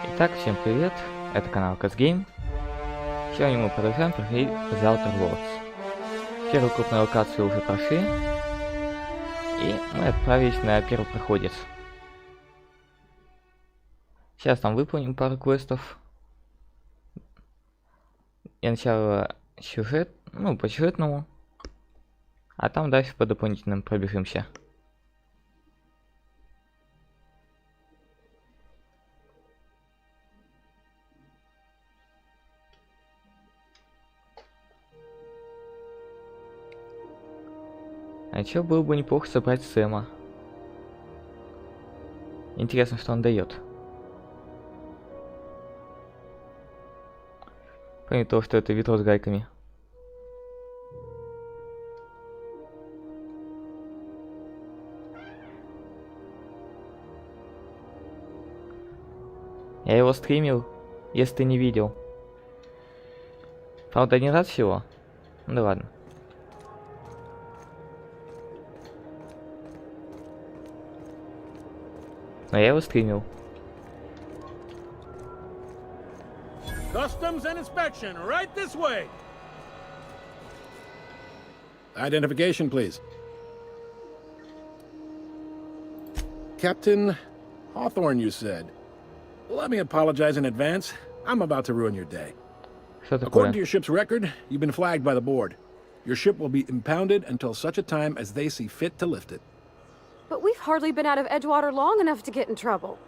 Итак, всем привет, это канал Game. Сегодня мы продолжаем проходить The Outer Worlds. Первую крупную локацию уже прошли, и мы отправились на первый проходец. Сейчас там выполним пару квестов. Я сначала сюжет, по сюжетному, а там дальше по дополнительным пробежимся. А чё, было бы неплохо собрать Сэма. Интересно, что он дает. Помимо того, что это ведро с гайками. Я его стримил, если ты не видел. Правда, один раз всего. Ну да ладно. Но я его стримил. Customs and inspection, right this way. Identification, please. Captain Hawthorne, you said. Let me apologize in advance. I'm about to ruin your day. Что такое? According to your ship's record, you've been flagged by the board. Your ship will be impounded until such a time as they see fit to lift it. But we've hardly been out of Edgewater long enough to get in trouble.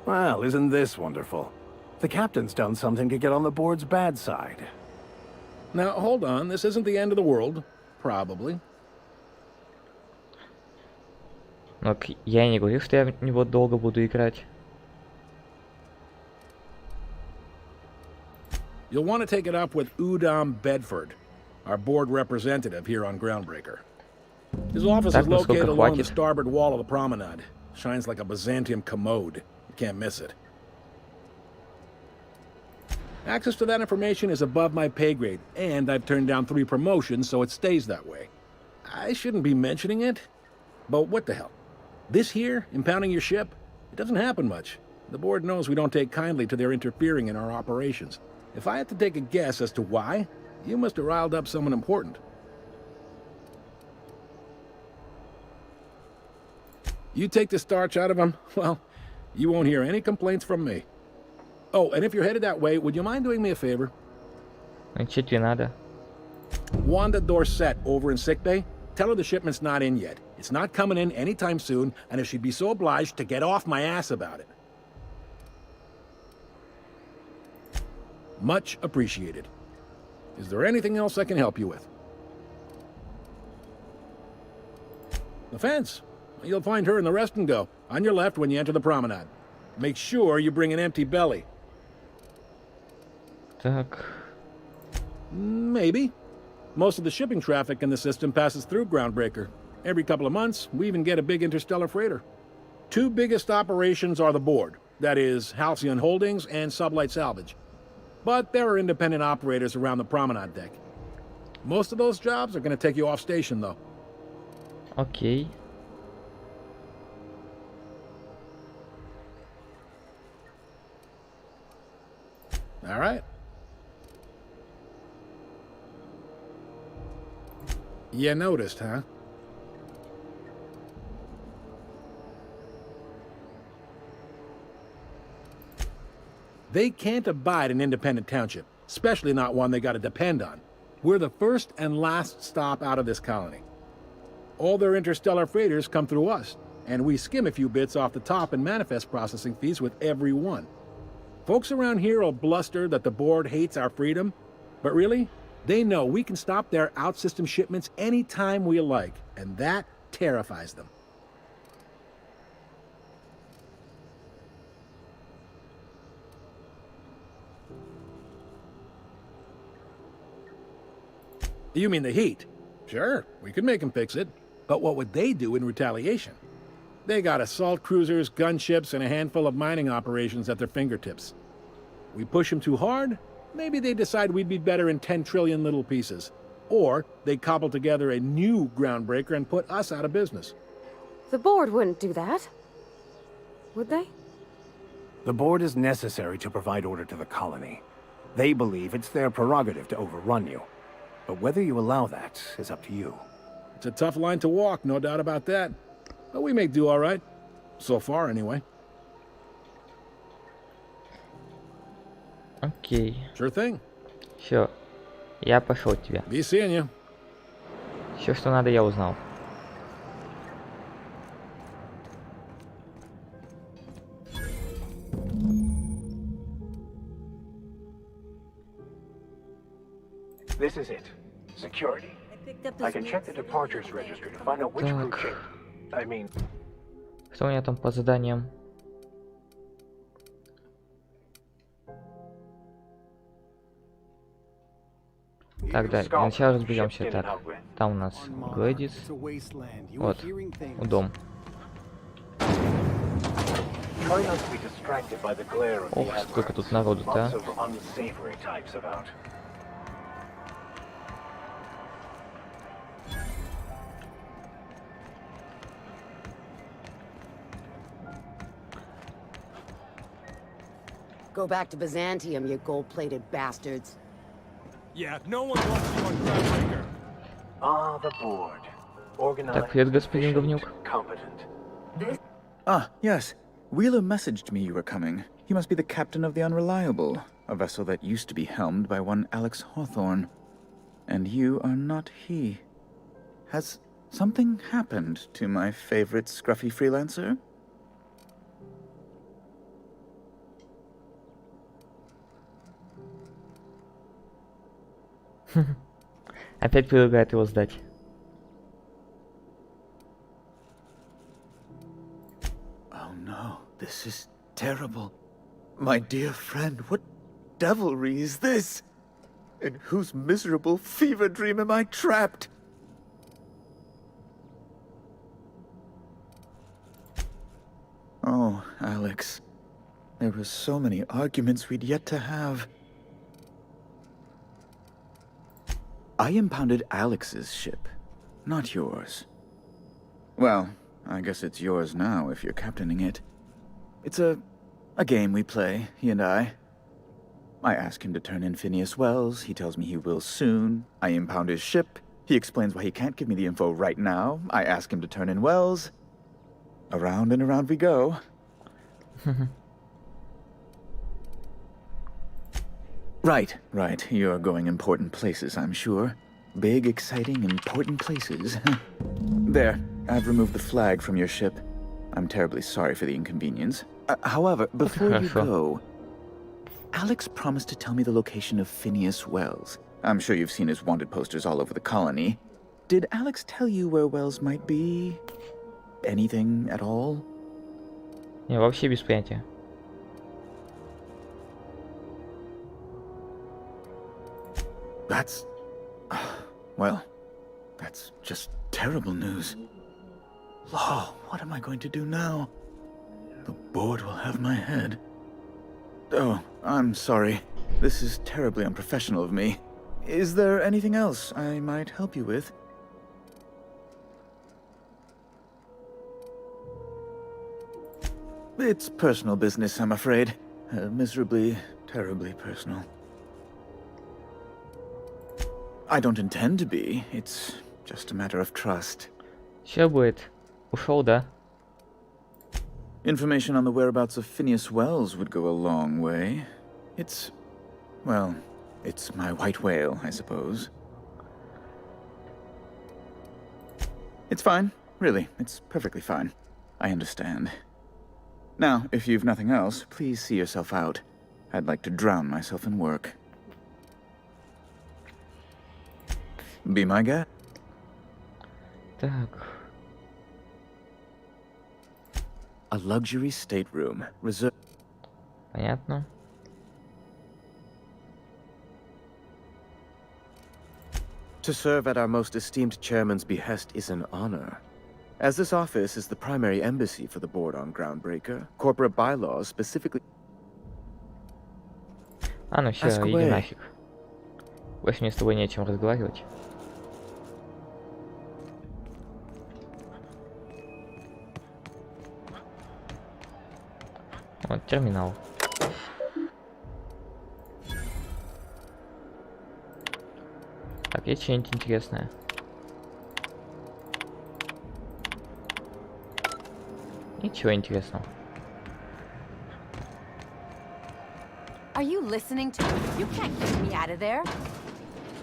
Well, isn't this wonderful? The captain's done something to get on the board's bad side. Now, hold on. This isn't the end of the world. Probably. Но я не говорил, что я в него долго буду играть. You'll want to take it up with Udom Bedford, our board representative here on Groundbreaker. His office is located along the starboard wall of the promenade. Shines like a Byzantium commode. You can't miss it. Access to that information is above my pay grade, and I've turned down 3 promotions, so it stays that way. I shouldn't be mentioning it, but what the hell? This here, impounding your ship, it doesn't happen much. The board knows we don't take kindly to their interfering in our operations. If I had to take a guess as to why, you must have riled up someone important. You take the starch out of them, well, you won't hear any complaints from me. Oh, and if you're headed that way, would you mind doing me a favor? Что тебе надо? Wanda Dorset over in sickbay, tell her the shipment's not in yet. It's not coming in anytime soon, and if she'd be so obliged to get off my ass about it. Much appreciated. Is there anything else I can help you with? The fence. You'll find her in the rest and go, on your left when you enter the promenade. Make sure you bring an empty belly. Так. Maybe. Most of the shipping traffic in the system passes through Groundbreaker. Every couple of months, we even get a big interstellar freighter. 2 biggest operations are the board. That is, Halcyon Holdings and Sublight Salvage. But there are independent operators around the promenade deck. Most of those jobs are going to take you off station, though. Окей. All right. You noticed, huh? They can't abide an independent township, especially not one they gotta depend on. We're the first and last stop out of this colony. All their interstellar freighters come through us, and we skim a few bits off the top in manifest processing fees with every one. Folks around here will bluster that the board hates our freedom, but really, they know we can stop their out-system shipments anytime we like, and that terrifies them. You mean the heat? Sure, we could make them fix it, but what would they do in retaliation? They got assault cruisers, gunships, and a handful of mining operations at their fingertips. We push them too hard, maybe they decide we'd be better in 10 trillion little pieces. Or they cobble together a new Groundbreaker and put us out of business. The board wouldn't do that. Would they? The board is necessary to provide order to the colony. They believe it's their prerogative to overrun you. But whether you allow that is up to you. It's a tough line to walk, no doubt about that. But we may do all right. So far, anyway. Окей. Sure thing. Все. Я пошел от тебя. Be seeing you. Все, что надо, я узнал. This is it. Security. I can check the departures registry to find out which crew Так. changed. I mean, Что у меня там по заданиям? Так, да, для начала разберемся. Так, там у нас Глэдис. Вот, дом. try not to be distracted by the glare of the Ох, сколько тут народу-то, а. Lots of unsavory types about. Go back to Byzantium, you gold-plated bastards. Yeah, no one wants you on Groundbreaker. Ah, the board. Organized, Так, привет, господин говнюк. efficient, competent. Ah, yes. Wheeler messaged me you were coming. He must be the captain of the Unreliable, a vessel that used to be helmed by one Alex Hawthorne. And you are not he. Has something happened to my favorite scruffy freelancer? Опять предлагает его сдать. Oh no, this is terrible. My dear friend, what devilry is this? In whose miserable fever dream am I trapped? Oh, Alex. There were so many arguments we'd yet to have. I impounded Alex's ship, not yours. Well, I guess it's yours now if you're captaining it. It's a game we play, he and I. I ask him to turn in Phineas Wells, he tells me he will soon. I impound his ship, he explains why he can't give me the info right now. I ask him to turn in Wells. Around and around we go. Right. You're going important places, I'm sure. Big, exciting, important places. There, I've removed the flag from your ship. I'm terribly sorry for the inconvenience. However, before you Хорошо. go, Alex promised to tell me the location of Phineas Wells. I'm sure you've seen his wanted posters all over the colony. Did Alex tell you where Wells might be? Anything at all? Не, вообще без понятия. That's... well, that's just terrible news. Law, what am I going to do now? The board will have my head. Oh, I'm sorry. This is terribly unprofessional of me. Is there anything else I might help you with? It's personal business, I'm afraid. Miserably, terribly personal. I don't intend to be. It's just a matter of trust. Че будет? Ушел, да? Information on the whereabouts of Phineas Wells would go a long way. It's... well, it's my white whale, I suppose. It's fine. Really, it's perfectly fine. I understand. Now, if you've nothing else, please see yourself out. I'd like to drown myself in work. Be my guest. Так. A luxury stateroom reserved. Понятно. To serve at our most esteemed chairman's behest is an honor. As this office is the primary embassy for the board on Groundbreaker, corporate bylaws specifically... А, ну все, Ask иди away. нафиг. Больше мне с тобой не о чем разговаривать. Вот терминал. Так, есть что-нибудь интересное? Ничего интересного. Are you listening to me? You can't get me out of there.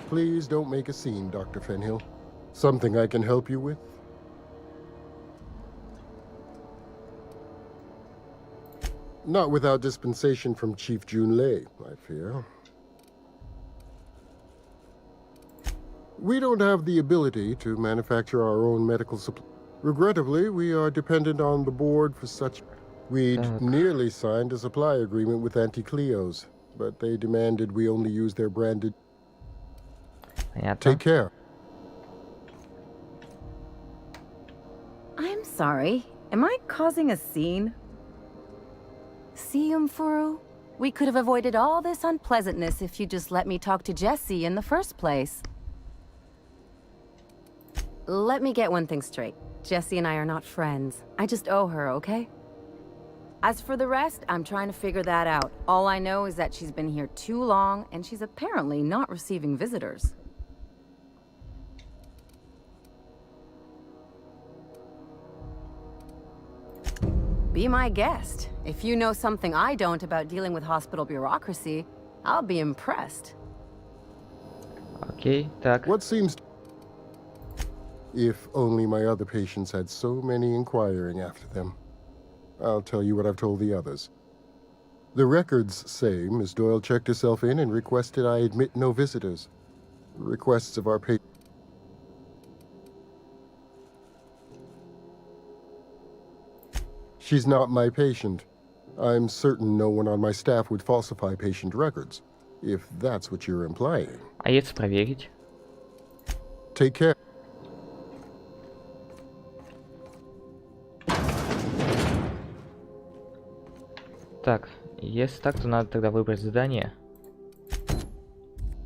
Please don't make a scene, Dr. Fenhill. Something I can help you with? Not without dispensation from Chief Junlei, I fear. We don't have the ability to manufacture our own medical supplies. Regrettably, we are dependent on the board for such. We'd nearly signed a supply agreement with Anti-Cleos, but they demanded we only use their branded. Понятно. Take care. I'm sorry. Am I causing a scene? See, Furu? We could have avoided all this unpleasantness if you just let me talk to Jesse in the first place. Let me get one thing straight. Jesse and I are not friends. I just owe her, okay? As for the rest, I'm trying to figure that out. All I know is that she's been here too long, and she's apparently not receiving visitors. Be my guest. If you know something I don't about dealing with hospital bureaucracy, I'll be impressed. Окей, так. What seems. If only my other patients had so many inquiring after them. I'll tell you what I've told the others. The records say Miss Doyle checked herself in and requested I admit no visitors. Requests of our patients. She's not my patient. I'm certain no one on my staff would falsify patient records, if that's what you're implying. А если проверить? Take care. Так, если так, то надо тогда выбрать задание.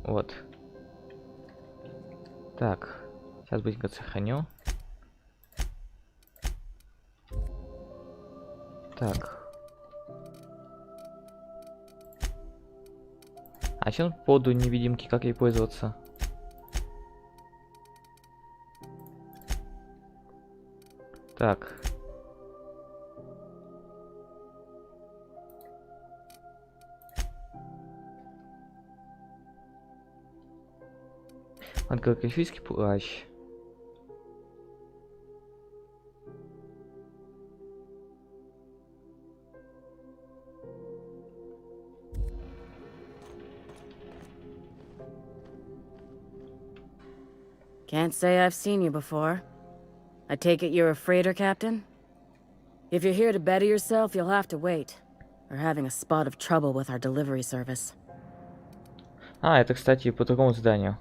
Вот. Так, сейчас быстренько сохраню. Так. А чем по поводу невидимки, как ей пользоваться? Так. Антикалифийский плащ. Can't say I've seen you before. I take it you're a freighter captain? If you're here to better yourself, you'll have to wait. We're having a spot of trouble with our delivery service. А, это, кстати, по другому заданию.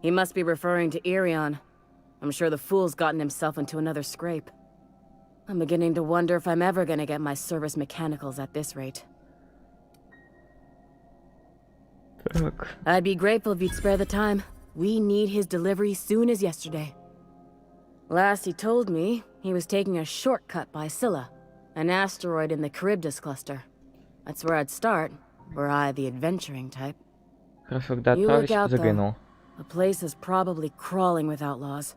He must be referring to Irion. I'm sure the fool's gotten himself into another scrape. I'm beginning to wonder if I'm ever gonna get my service mechanicals at this rate. Так. I'd be grateful if you'd spare the time. We need his delivery soon as yesterday. Last he told me, he was taking a shortcut by Scylla, an asteroid in the Charybdis cluster. That's where I'd start, were I the adventuring type. Хорошо, когда You look отправишь, out, though. заглянул. The place is probably crawling with outlaws.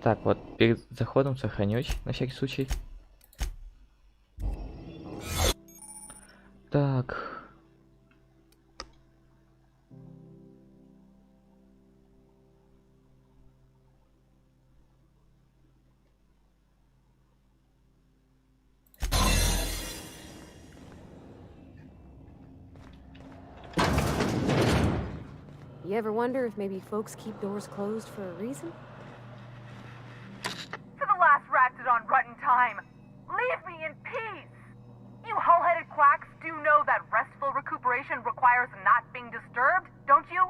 Так, вот, перед заходом сохранюсь, на всякий случай. Так. You ever wonder if maybe folks keep doors closed for a reason? For the last Ratdodon rotten time, leave me in peace! You hull-headed quacks do know that restful recuperation requires not being disturbed, don't you?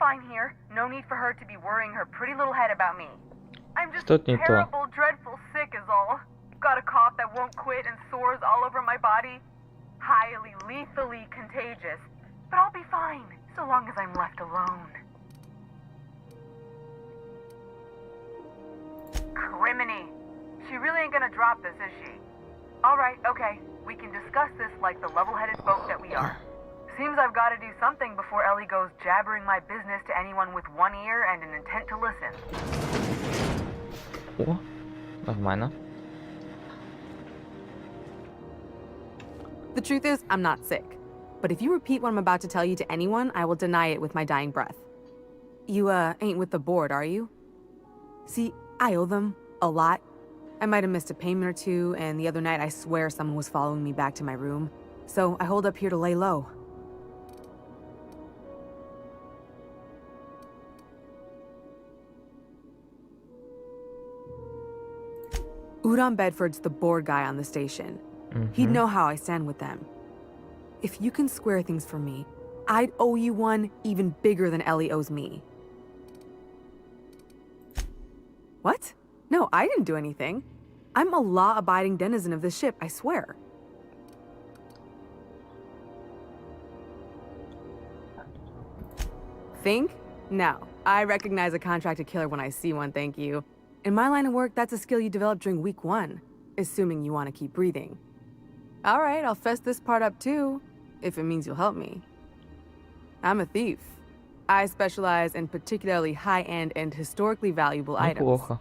fine here. No need for her to be worrying her pretty little head about me. I'm just Что-то не то. terrible, dreadful sick is all. Got a cough that won't quit and sores all over my body. Highly, lethally contagious. But I'll be fine, so long as I'm left alone. Criminy. She really ain't gonna drop this, is she? Alright, okay. We can discuss this like the level-headed folk that we are. Seems I've got to do something before Ellie goes jabbering my business to anyone with one ear and an intent to listen. О, нормально. The truth is, I'm not sick. But if you repeat what I'm about to tell you to anyone, I will deny it with my dying breath. You, ain't with the board, are you? See, I owe them a lot. I might have missed a payment or two, and the other night I swear someone was following me back to my room. So I hold up here to lay low. Udon Bedford's the board guy on the station. He'd know how I stand with them. If you can square things for me, I'd owe you one even bigger than Ellie owes me. What? No, I didn't do anything. I'm a law-abiding denizen of this ship, I swear. Think? No. I recognize a contracted killer when I see one, thank you. In my line of work, that's a skill you develop during week 1, assuming you want to keep breathing. All right, I'll fess this part up too, if it means you'll help me. I'm a thief. I specialize in particularly high-end and historically valuable items. Неплохо.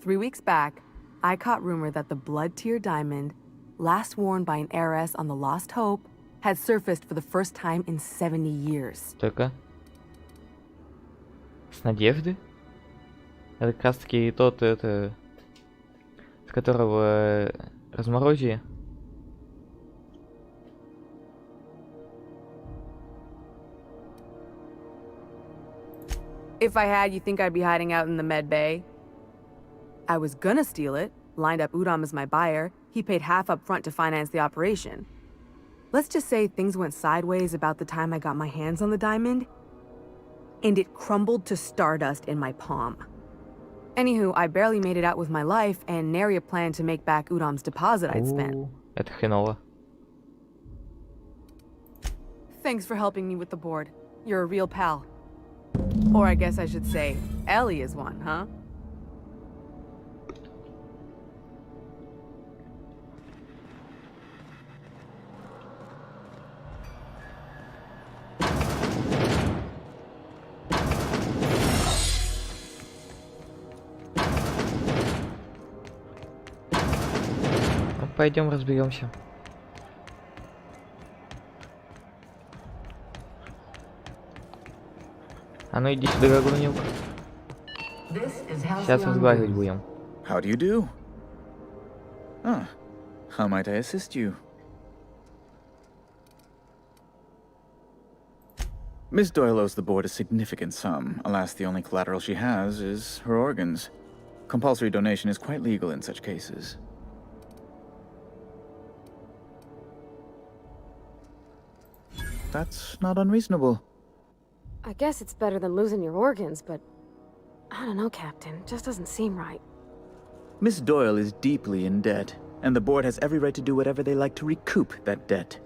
3 weeks back, I caught rumor that the blood-tier diamond, last worn by an heiress on the Lost Hope, had surfaced for the first time in 70 years. Только. С надежды? Это как раз таки тот, с которого разморозие. If I had, you think I'd be hiding out in the med bay? I was gonna steal it, lined up Udom as my buyer. He paid half up front to finance the operation. Let's just say things went sideways about the time I got my hands on the diamond, and it crumbled to stardust in my palm. Anywho, I barely made it out with my life, and nary a plan to make back Udom's deposit I'd spent. Это хреново. Thanks for helping me with the board. You're a real pal. Or I guess I should say, Ellie is one, huh? Ну, пойдем разберемся. А ну иди сюда, говнюк. Сейчас разговаривать будем. How do you do? Ah, how might I assist you? Miss Doyle owes the board a significant sum. Alas, the only collateral she has is her organs. Compulsory donation is quite legal in such cases. That's not unreasonable. I guess it's better than losing your organs, but I don't know, Captain. Just doesn't seem right. Miss Doyle is deeply in debt, and the board has every right to do whatever they like to recoup that debt.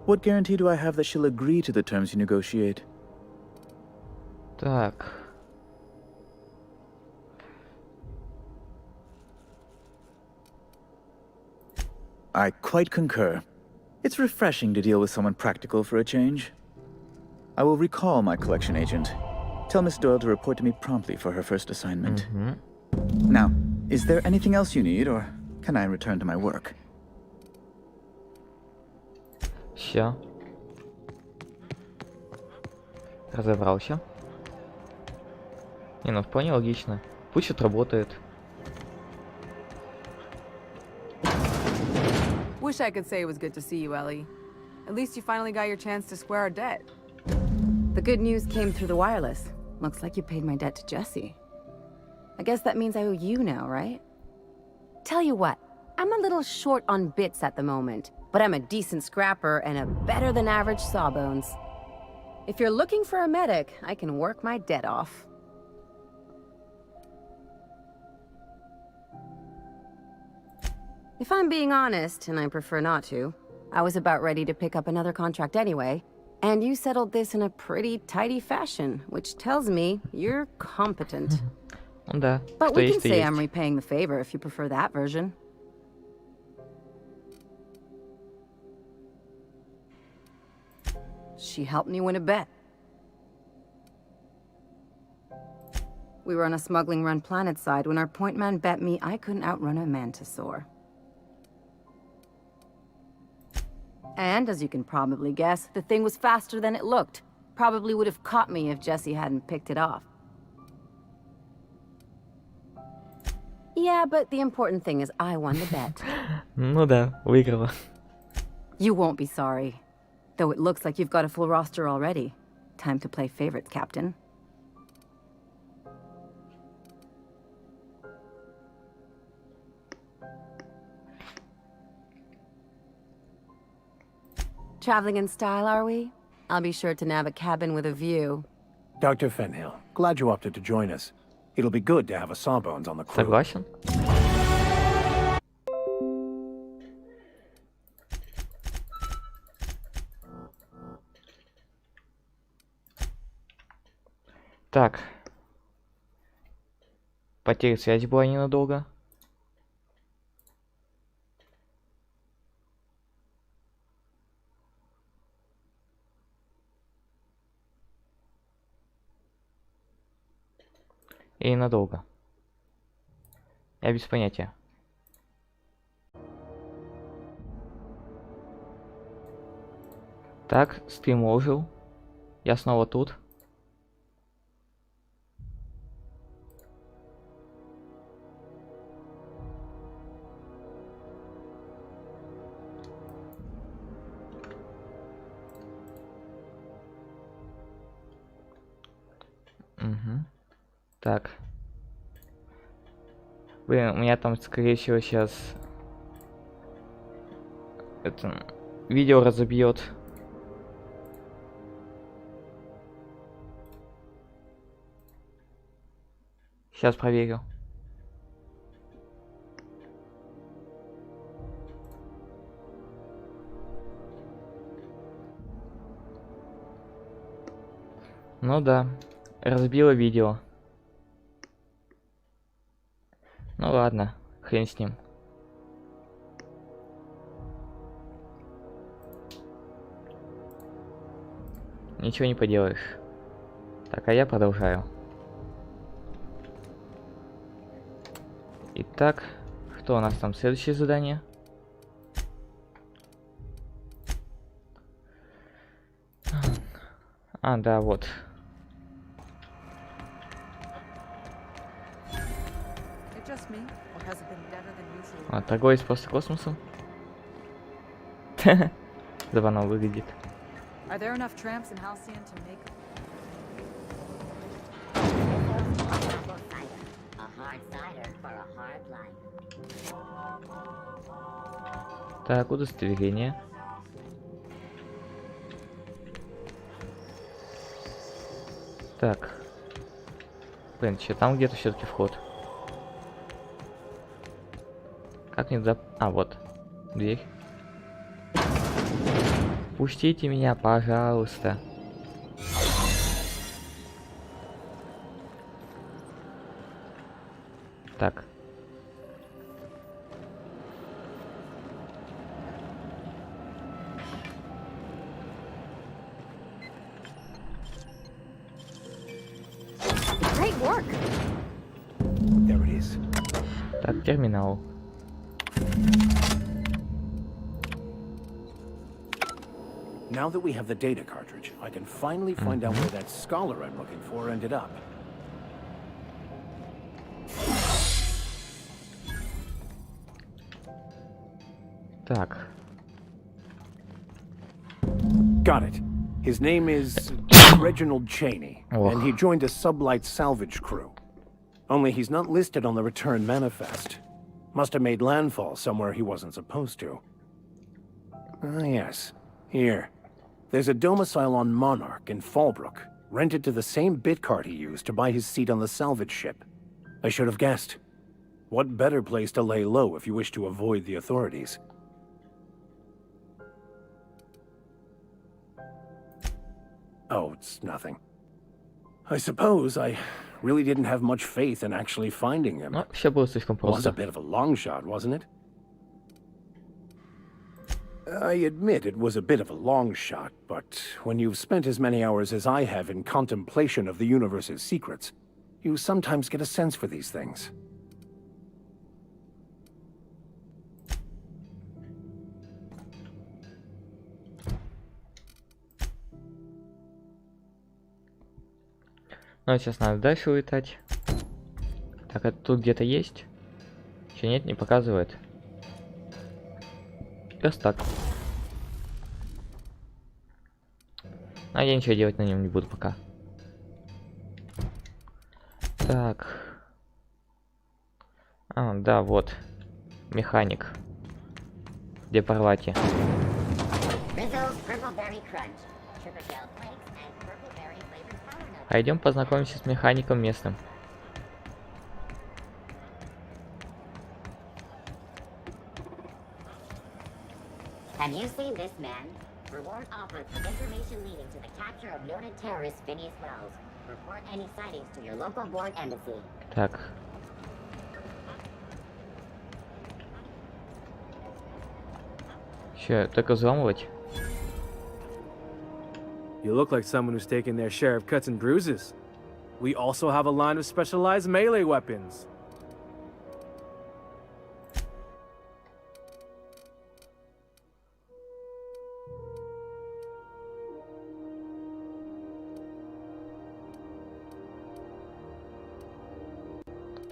What guarantee do I have that she'll agree to the terms you negotiate? Так. I quite concur. It's refreshing to deal with someone practical for a change. I will recall my collection agent. Tell Miss Doyle to report to me promptly for her first assignment. Now, is there anything else you need, or can I return to my work? Все. Разобрался. Не, ну вполне логично. Пусть отработает. Wish I could say it was good to see you, Ellie. At least you finally got your chance to square our debt. The good news came through the wireless. Looks like you paid my debt to Jesse. I guess that means I owe you now, right? Tell you what, I'm a little short on bits at the moment, but I'm a decent scrapper and a better-than-average sawbones. If you're looking for a medic, I can work my debt off. If I'm being honest, and I prefer not to, I was about ready to pick up another contract anyway, and you settled this in a pretty tidy fashion, which tells me you're competent. Да, But что we can есть, то say есть. I'm repaying the favor if you prefer that version. She helped me win a bet. We were on a smuggling run planetside when our point man bet me I couldn't outrun a mantisaur. And, as you can probably guess, the thing was faster than it looked. Probably would have caught me if Jesse hadn't picked it off. Yeah, but the important thing is I won the bet. Ну да, выиграла. You won't be sorry. Though it looks like you've got a full roster already. Time to play favorites, Captain. Traveling in style, are we? I'll be sure to nab a cabin with a view. Dr. Fenhill, glad you opted to join us. It'll be good to have a Sawbones on the crew. Согласен. Так. Потеря связи была ненадолго. И надолго. Я без понятия. Так, стрим ожил. Я снова тут. Угу. Так. Блин, у меня там, скорее всего, сейчас это видео разобьет. Сейчас проверю. Ну да, разбило видео. Ну ладно, хрен с ним. Ничего не поделаешь. Так, а я продолжаю. Итак, что у нас там следующее задание? А, да, вот. А, торговец просто космосом. Забавно выглядит. Are there enough tramps in Halcyon to make a hard cider for a hard life? Так, удостоверение. Так. Блин, что там где-то все-таки вход? Как не за... А, вот. Дверь. Пустите меня, пожалуйста. Так. Great work. There it is. Так, терминал. Now that we have the data cartridge, I can finally find out where that scholar I'm looking for ended up. Так. Got it. His name is Reginald Cheney, and he joined a sublight salvage crew. Only he's not listed on the return manifest. Must have made landfall somewhere he wasn't supposed to. Ah, yes. Here. There's a domicile on Monarch in Fallbrook, rented to the same bit card he used to buy his seat on the salvage ship. I should have guessed. What better place to lay low if you wish to avoid the authorities? Oh, it's nothing. I suppose I really didn't have much faith in actually finding him. Все было слишком It was просто. a bit of a long shot, wasn't it? I admit it was a bit of a long shot, but when you've spent as many hours as I have in contemplation of the universe's secrets, you sometimes get a sense for these things. Ну, сейчас надо дальше улетать. Так, это тут где-то есть? Че нет, не показывает. Верстак. А я ничего делать на нем не буду пока. Так. А, да, вот. Механик. Где порвати? Пойдем познакомимся с механиком местным. Have you seen this man? Reward offered for information leading to the capture of noted terrorist Phineas Wells. Report any sightings to your local board embassy. Так. Че, только взламывать? You look like someone who's taken their share of cuts and bruises. We also have a line of specialized melee weapons.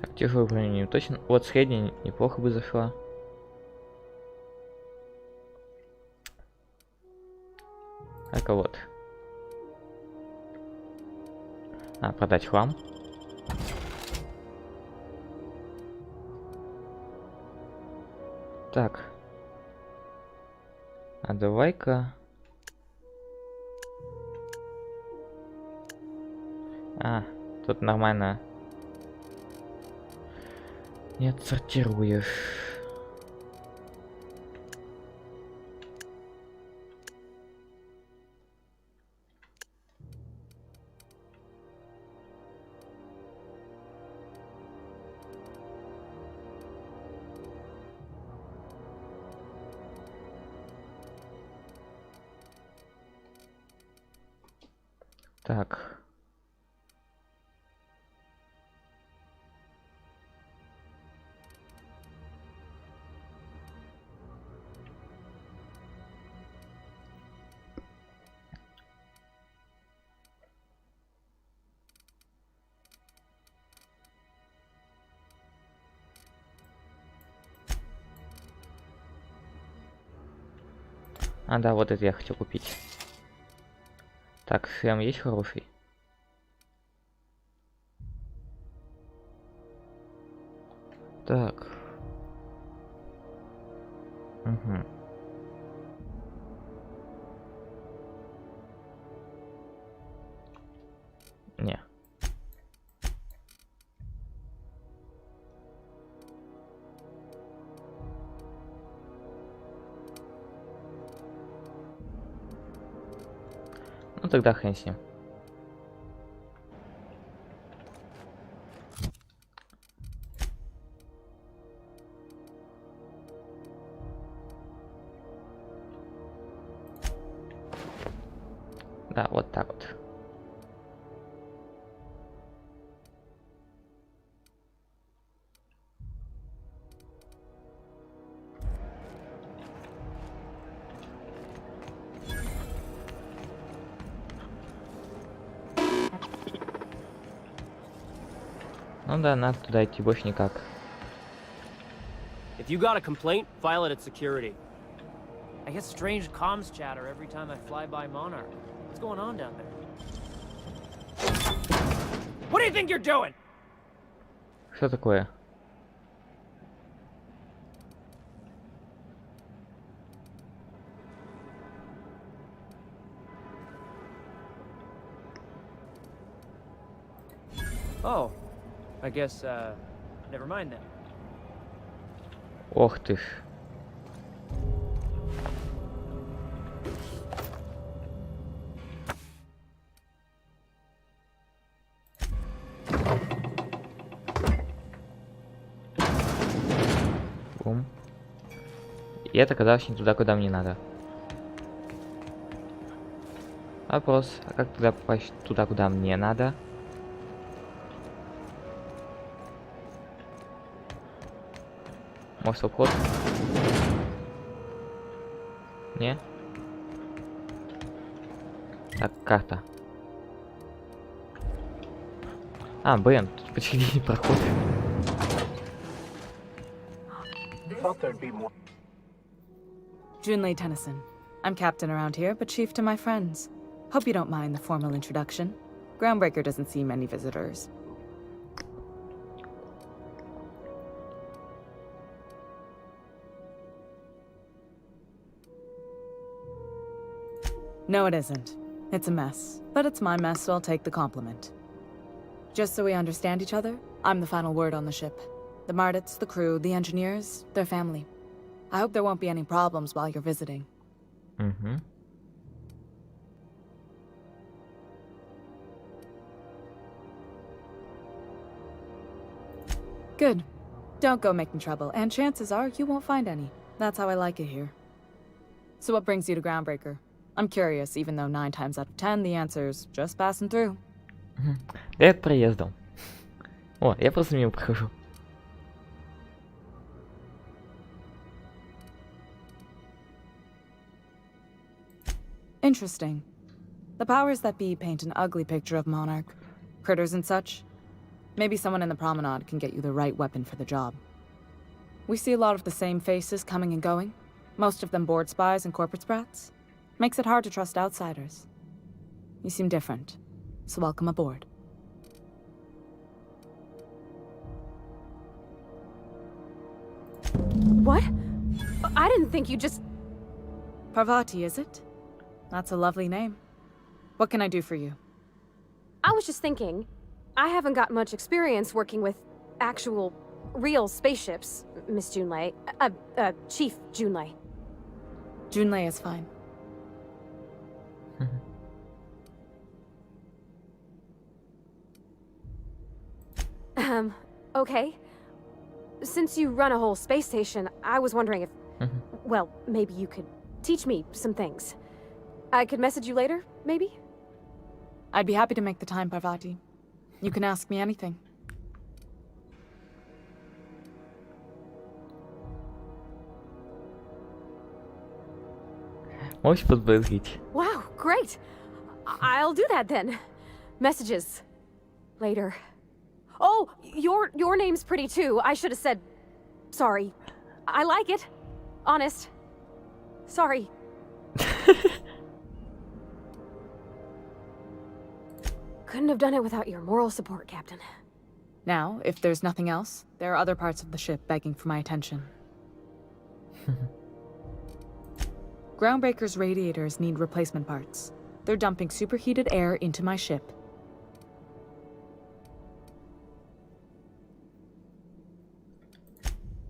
Так, тяжелое броню точно. Вот средняя неплохо бы зашла. Так, вот. А, продать хлам. Так. А давай-ка... А, тут нормально. Не отсортируешь. Так. А, да, вот это я хотел купить. Так, шлем есть хороший? Так. Угу. Не. Ну тогда хрен с ним. Да, вот так вот. Ну да, надо туда идти больше никак. If you got a complaint, file it at security. I get strange comms chatter every time I fly by Monarch. What's going on down there? What do you think you're doing? Что такое? Oh, I guess, never mind then. Ох ты ж. Бум. И это оказалось не туда, куда мне надо. Вопрос, а как туда попасть туда, куда мне надо? Может, обход? Не? Так, карта. А, блин, тут почти проход. Junlei Tennyson. I'm captain around here, but chief to my friends. Hope you don't mind the formal introduction. Groundbreaker doesn't see many visitors. No, it isn't. It's a mess. But it's my mess, so I'll take the compliment. Just so we understand each other, I'm the final word on the ship. The Mardits, the crew, the engineers, their family. I hope there won't be any problems while you're visiting. Mm-hmm. Good. Don't go making trouble, and chances are you won't find any. That's how I like it here. So what brings you to Groundbreaker? I'm curious, even though 9 times out of 10 the answer's just passing through. Да это проездом. О, я просто мимо прохожу. Interesting. The powers that be paint an ugly picture of Monarch. Critters and such. Maybe someone in the promenade can get you the right weapon for the job. We see a lot of the same faces coming and going. Most of them board spies and corporate sprats. Makes it hard to trust outsiders. You seem different, so welcome aboard. What? I didn't think you just... Parvati, is it? That's a lovely name. What can I do for you? I was just thinking, I haven't got much experience working with actual, real spaceships, Miss Junlei. Chief Junlei. Junlei is fine. Okay. Since you run a whole space station, I was wondering if... Well, maybe you could teach me some things. I could message you later, maybe? I'd be happy to make the time, Parvati. You can ask me anything. Можешь подбодрить? Wow, great! I'll do that then. Messages. Later. Oh, your name's pretty too. I should have said... Sorry. I like it. Honest. Sorry. Couldn't have done it without your moral support, Captain. Now, if there's nothing else, there are other parts of the ship begging for my attention. Groundbreaker's radiators need replacement parts. They're dumping superheated air into my ship.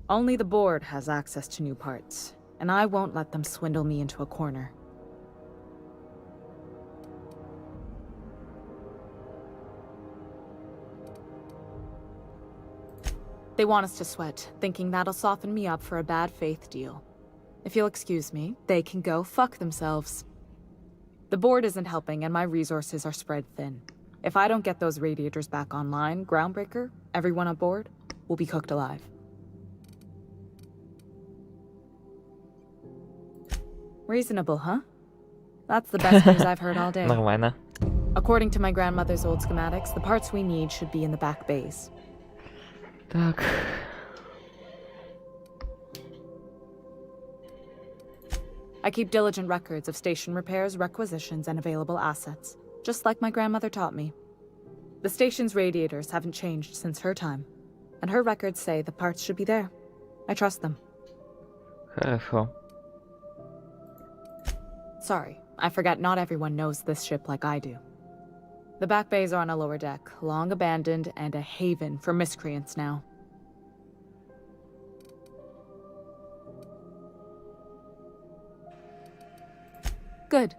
Only the board has access to new parts, and I won't let them swindle me into a corner. They want us to sweat, thinking that'll soften me up for a bad faith deal. If you'll excuse me, they can go fuck themselves. The board isn't helping and my resources are spread thin. If I don't get those radiators back online, Groundbreaker, everyone aboard, will be cooked alive. Reasonable, huh? That's the best news I've heard all day. Нормально. According to my grandmother's old schematics, the parts we need should be in the back bays. Так. I keep diligent records of station repairs, requisitions, and available assets, just like my grandmother taught me. The station's radiators haven't changed since her time, and her records say the parts should be there. I trust them. Хорошо. Sorry, I forget not everyone knows this ship like I do. The back bays are on a lower deck, long abandoned and a haven for miscreants now. Good.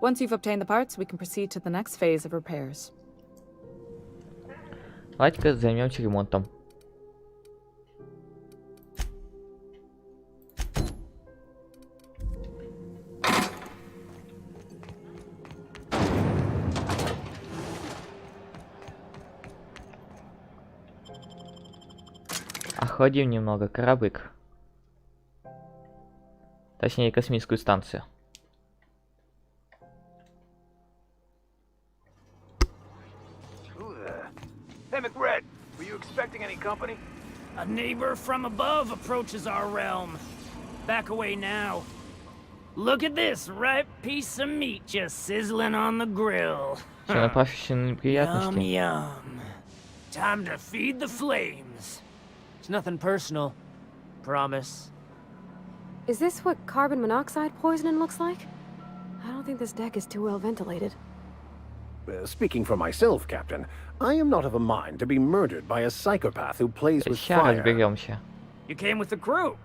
Once you've obtained the parts, we can proceed to the next phase of repairs. Давайте-ка займемся ремонтом. Охладим немного кораблик. Точнее, космическую станцию. Hey, McRed, were you expecting any company? A neighbor from above approaches our realm. Back away now. Look at this ripe piece of meat just sizzling on the grill. Все, напрашивающие Yum, неприятности. yum. Time to feed the flames. It's nothing personal. Promise. Is this what carbon monoxide poisoning looks like? I don't think this deck is too well ventilated. Speaking for myself, Captain, I am not of a mind to be murdered by a psychopath who plays with Ща fire. разберемся. You came with the crew.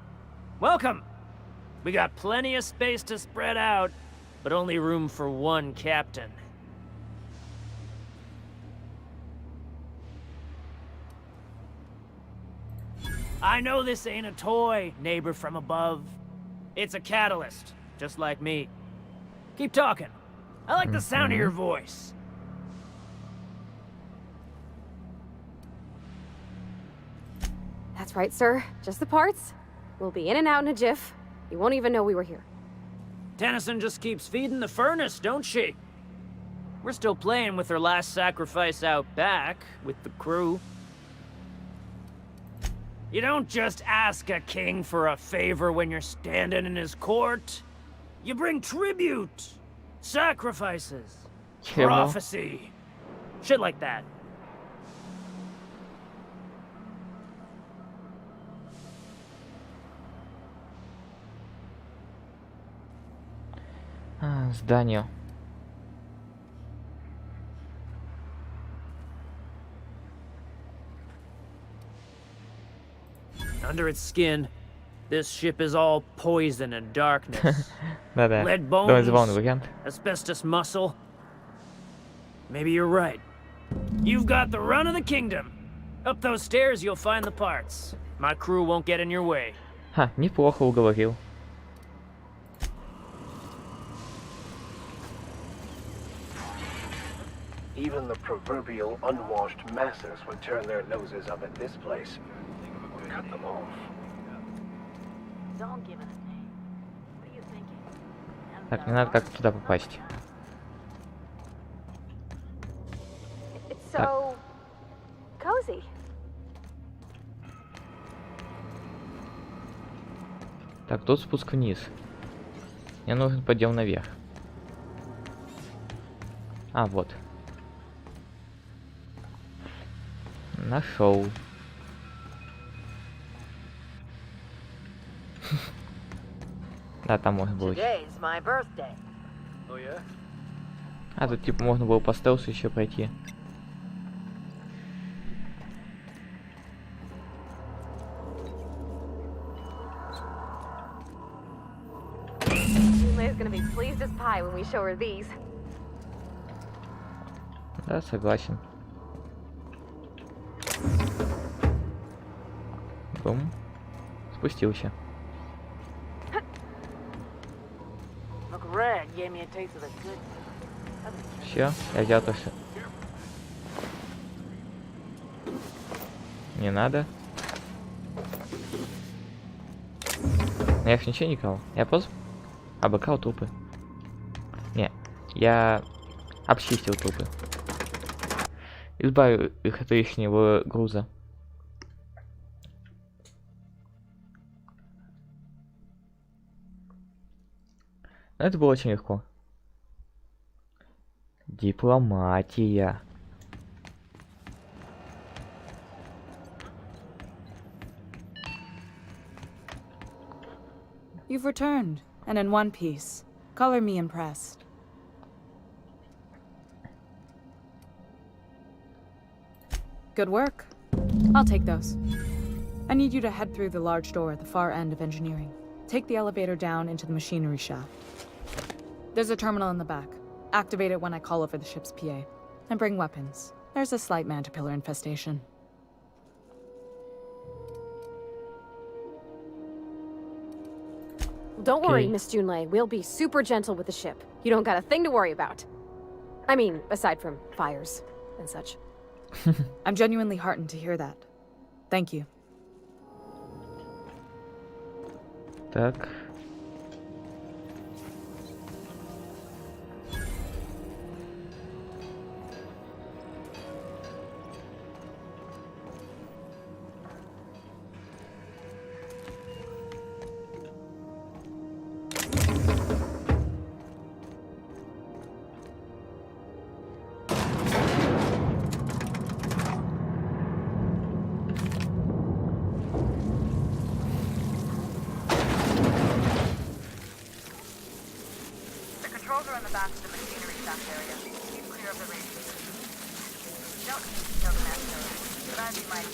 Welcome. We got plenty of space to spread out, But only room for one captain. I know this ain't a toy, neighbor from above. It's a catalyst, just like me. Keep talking. I like the sound of your voice. That's right, sir. Just the parts. We'll be in and out in a jiff. You won't even know we were here. Tennyson just keeps feeding the furnace, don't she? We're still playing with her last sacrifice out back, with the crew. You don't just ask a king for a favor when you're standing in his court. You bring tribute, sacrifices, prophecy, shit like that. Здание. Under its skin, this ship is all poison and darkness. Да-да. Lead Давай забавный bones, вариант. asbestos muscle. Maybe you're right. You've got the run of the kingdom. Up those stairs, you'll find the parts. My crew won't get in your way. Ха, неплохо уговорил. Even the proverbial unwashed masses would turn their noses up at this place. Cut them off. Don't give it a name. What are you thinking? Так, мне надо как-то туда попасть. It's so cozy. Так, тут спуск вниз. Мне нужен подъем наверх. А, вот. Нашел. Да, там можно было. А, тут типа можно было по стелсу еще пройти. Lay's gonna be pleased as pie when we show her these. Да, согласен. Бум. Спустился. Все, я взял то, что... Не надо. Я их ничего не крал. Я просто обыкрал трупы. Не, я обчистил трупы. Избавил их от лишнего груза. Но это было очень легко. Дипломатия. You've returned, and in one piece. Color me impressed. Good work. I'll take those. I need you to head through the large door at the far end of engineering. Take the elevator down into the machinery shaft. There's a terminal in the back. Activate it when I call over the ship's PA. And bring weapons. There's a slight mantipillar infestation. Don't worry, Okay. Miss Junlei. We'll be super gentle with the ship. You don't got a thing to worry about. I mean, aside from fires and such. I'm genuinely heartened to hear that. Thank you. Так. The controls are in the back of the machinery shaft area. Keep clear of the radius. You don't need to kill the master, but as you might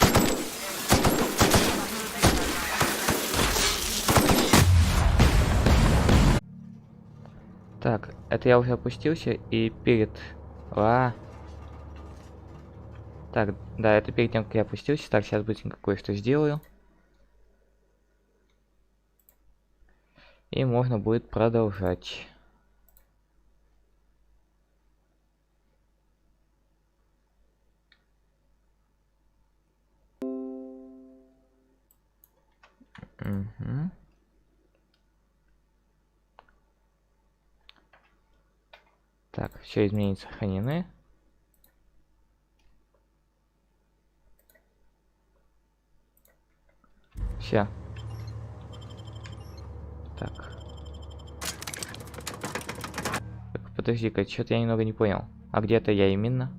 Так, это я уже опустился и перед... Так, да, это перед тем, как я опустился. Так, сейчас быстренько кое-что сделаю. И можно будет продолжать. Угу. Так, все изменения сохранены. Все. Так. Так, подожди-ка, что-то я немного не понял. А где-то я именно?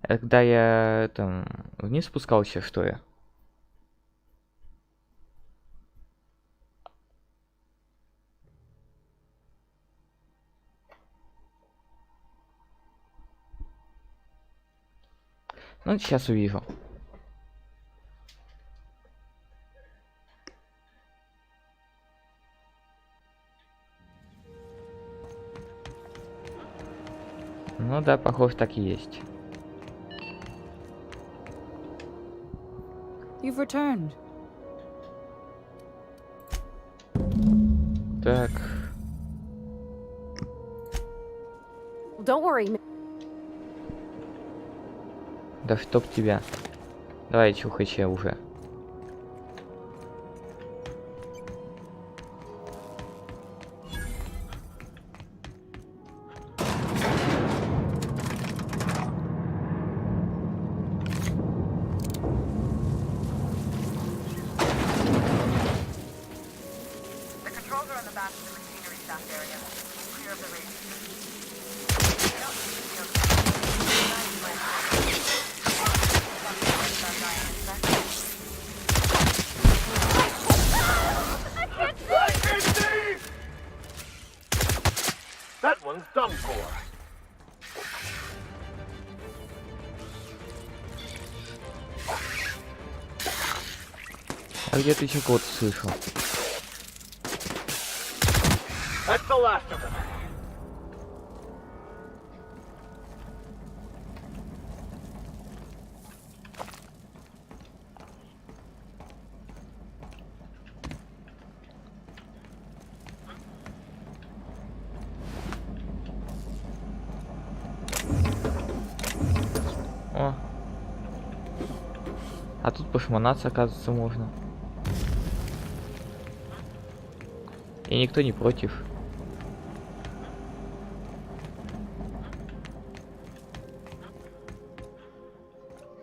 Это когда я там вниз спускался, что ли? Ну, сейчас увижу. Ну да, похоже, так и есть. You've returned. Так. Don't worry. Да чтоб тебя. Давай, чухача уже. The controls are in the back of the machinery shaft area. Keep clear of the radius. You don't need to kill the That one's done for. А где ты еще кого-то слышал? That's the last of them. О. А тут пошмонаться, оказывается, можно. И никто не против.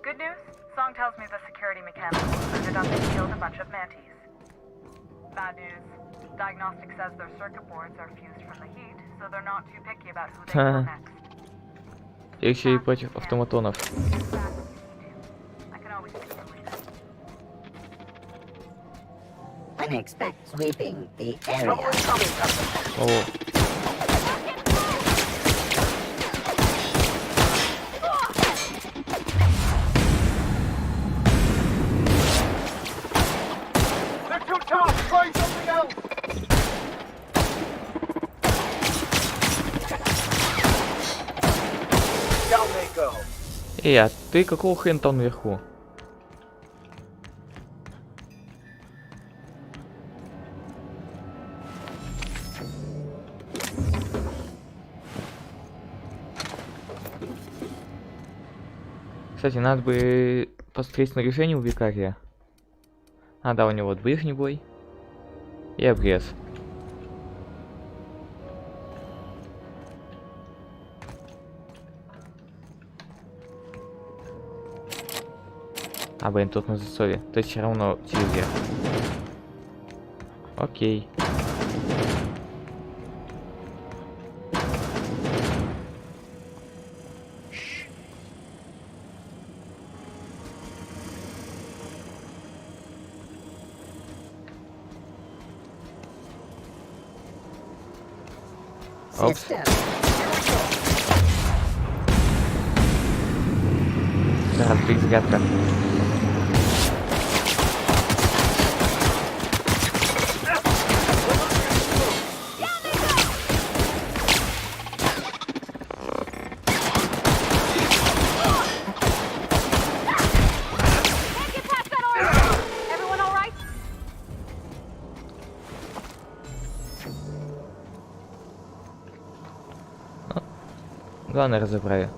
Good news? Song tells me the security mechanics ended up and killed a bunch of mantis. Bad news. Diagnostic says their circuit boards are fused from the heat, so they're not too picky about who they kill next. Я еще и против автоматонов. I can always fix it later. I expect sweeping the area. О. Эй, а ты какого хрена там наверху? Кстати, надо бы посмотреть снаряжение у викария. А, да, у него вот ближний бой. И обрез. А, блин, тут на засове. То есть все равно через верх. Окей. Опс. Зараз перезарядка. Главное разобрали.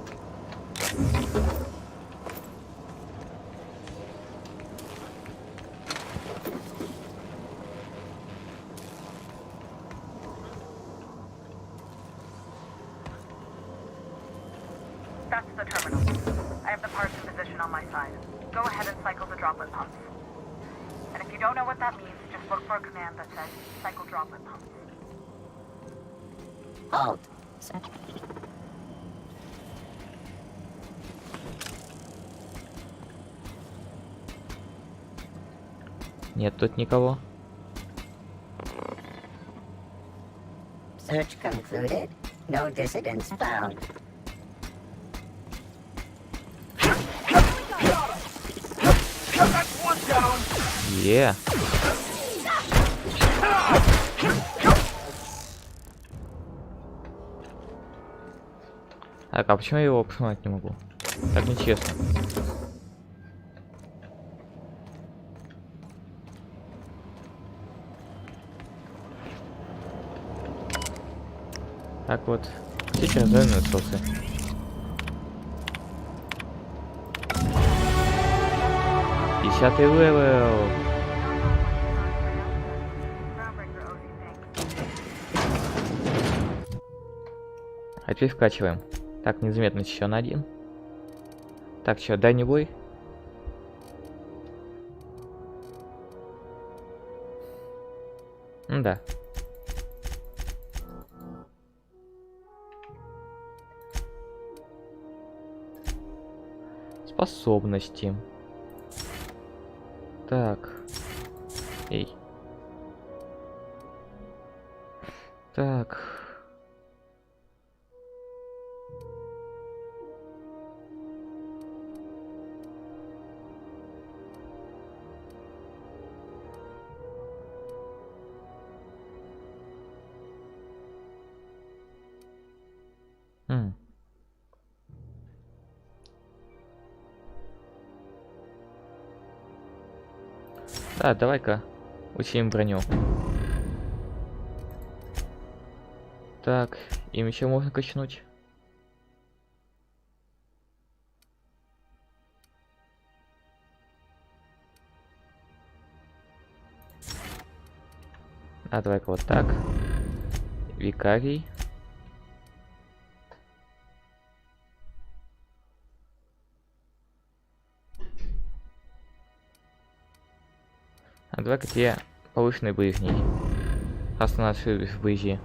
That's the terminal. I have the parts in position on my side. Go ahead and cycle the droplet pumps. And if you don't know what that means, just look for a command that says cycle droplet pumps. Halt. Нет, тут никого. Search concluded. No dissidents found. Yeah. Так, а почему я его посмотреть не могу? Так нечестно. Так вот, сейчас разойные сосы. Десятый левел. А теперь вкачиваем. Так, незаметно еще на один. Так, что, дальний бой? Да. Способности. Так. Эй. Так. Да, давай-ка усилим броню. Так, им еще можно качнуть. А давай-ка вот так. Викарий. А давай-ка тебе повышенный ближний. Раз у нас вблизи.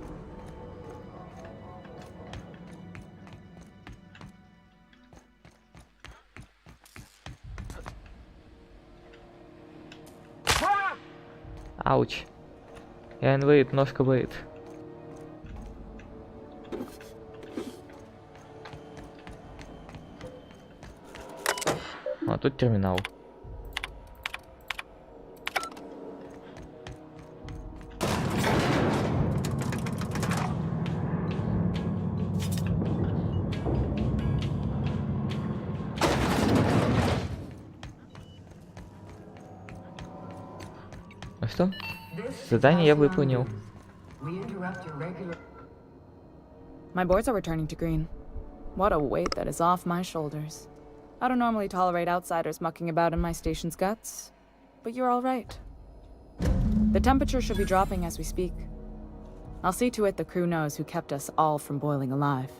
Ауч. Я инвейд, ножка болит. А тут терминал. что, задание я выполнил. My boards are returning to green. What a weight that is off my shoulders. I don't normally tolerate outsiders mucking about in my station's guts, but you're all right. The temperature should be dropping as we speak. I'll see to it the crew knows who kept us all from boiling alive.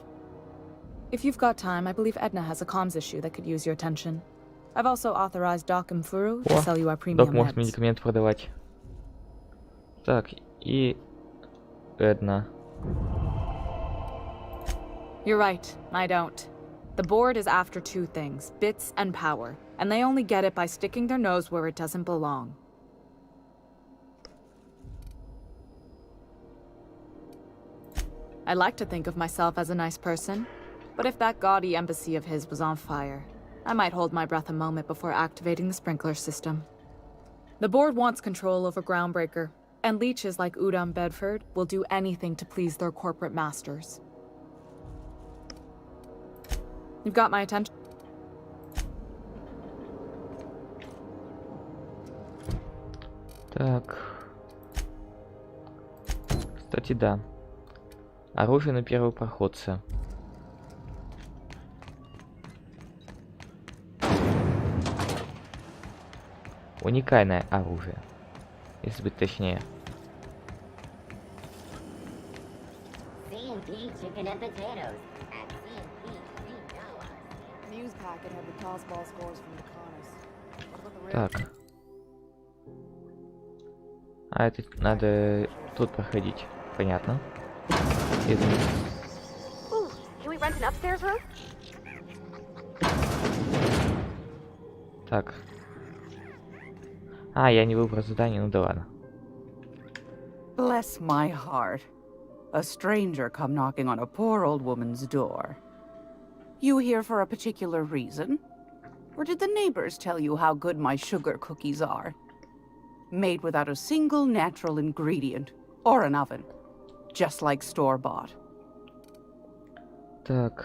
If you've got time, I believe Edna has a comms issue that could use your attention. I've also authorized Doc and Furu to sell you our premium Док может meds. медикамент продавать. Так, и... Эдна. You're right, I don't. The board is after two things, bits and power, and they only get it by sticking their nose where it doesn't belong. I like to think of myself as a nice person, but if that gaudy embassy of his was on fire, I might hold my breath a moment before activating the sprinkler system. The board wants control over Groundbreaker, and leeches like Udom Bedford will do anything to please their corporate masters. You've got my attention. Так. Кстати, да. Оружие на первого проходца. Уникальное оружие, если быть точнее. C&P chicken and potatoes at C&P $3. News packet had the tossball scores from the Connors. What about the Так. А это надо тут проходить. Понятно. Ooh, can we rent an upstairs room? Так. А, я не выбрал задание, ну да ладно. Bless my heart. A stranger come knocking on a poor old woman's door. You here for a particular reason? Or did the neighbors tell you how good my sugar cookies are? Made without a single natural ingredient, or an oven. Just like store-bought. Так.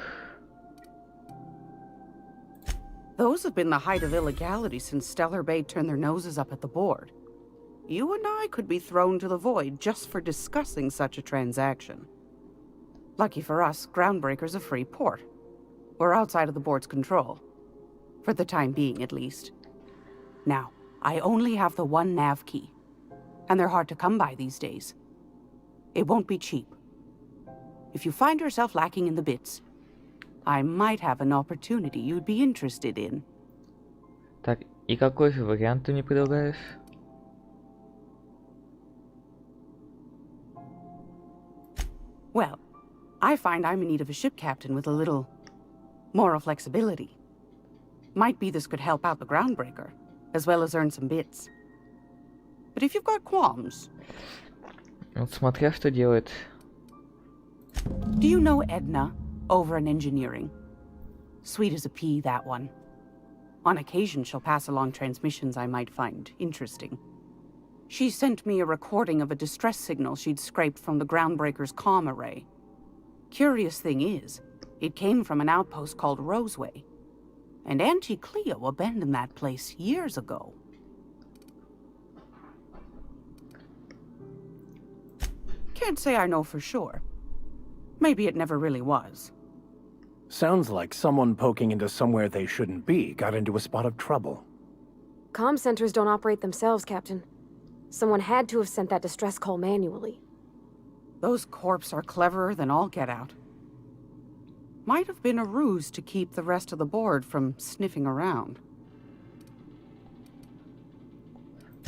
Those have been the height of illegality since Stellar Bay turned their noses up at the board. You and I could be thrown to the void just for discussing such a transaction. Lucky for us, Groundbreaker's a free port. We're outside of the board's control. For the time being, at least. Now, I only have the one nav key. And they're hard to come by these days. It won't be cheap. If you find yourself lacking in the bits, I might have an opportunity you'd be interested in. Так, и какой же вариант ты мне предлагаешь? Well, I find I'm in need of a ship captain with a little moral flexibility. Might be this could help out the Groundbreaker, as well as earn some bits. But if you've got qualms... Вот смотря что делает. Do you know Edna, over in engineering? Sweet as a pea, that one. On occasion, she'll pass along transmissions I might find interesting. She sent me a recording of a distress signal she'd scraped from the Groundbreaker's comm array. Curious thing is, it came from an outpost called Roseway. And Auntie Cleo abandoned that place years ago. Can't say I know for sure. Maybe it never really was. Sounds like someone poking into somewhere they shouldn't be got into a spot of trouble. Comm centers don't operate themselves, Captain. Someone had to have sent that distress call manually. Those corps are cleverer than all get out. Might have been a ruse to keep the rest of the board from sniffing around.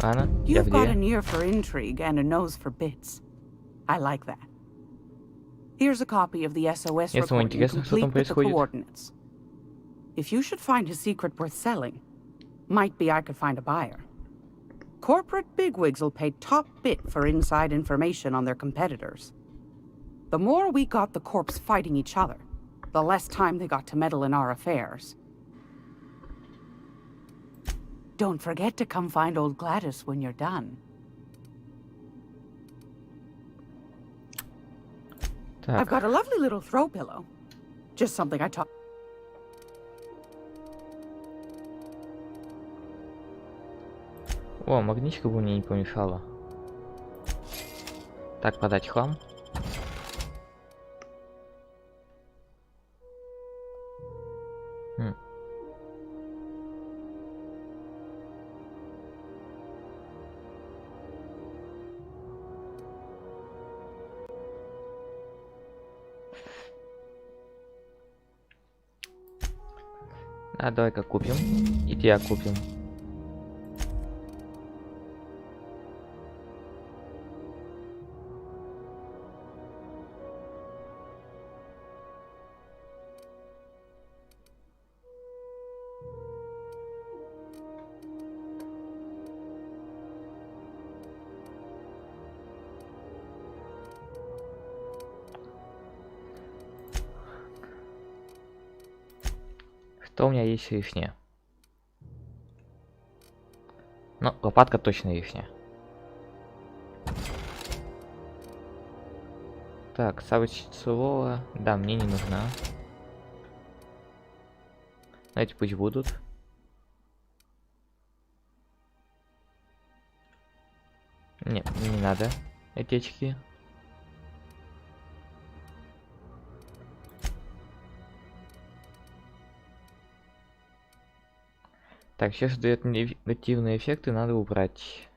Ладно, я You've в got деле. an ear for intrigue and a nose for bits. I like that. Here's a copy of the SOS Если вам recording, интересно, что complete там with the происходит. coordinates. If you should find his secret worth selling, might be I could find a buyer. Corporate bigwigs will pay top bit for inside information on their competitors. The more we got the corps fighting each other, the less time they got to meddle in our affairs. Don't forget to come find old Gladys when you're done. I've got a lovely little throw pillow. Just something I taught. О, магнитика бы мне не помешала. Так, продать хлам. А давай-ка купим. И тебя купим. Что у меня есть лишнее? Ну, лопатка точно лишняя. Так, савочцелова. Да, мне не нужна. Эти пусть будут. Нет, мне не надо эти очки. Так, сейчас дает негативные эффекты, надо убрать.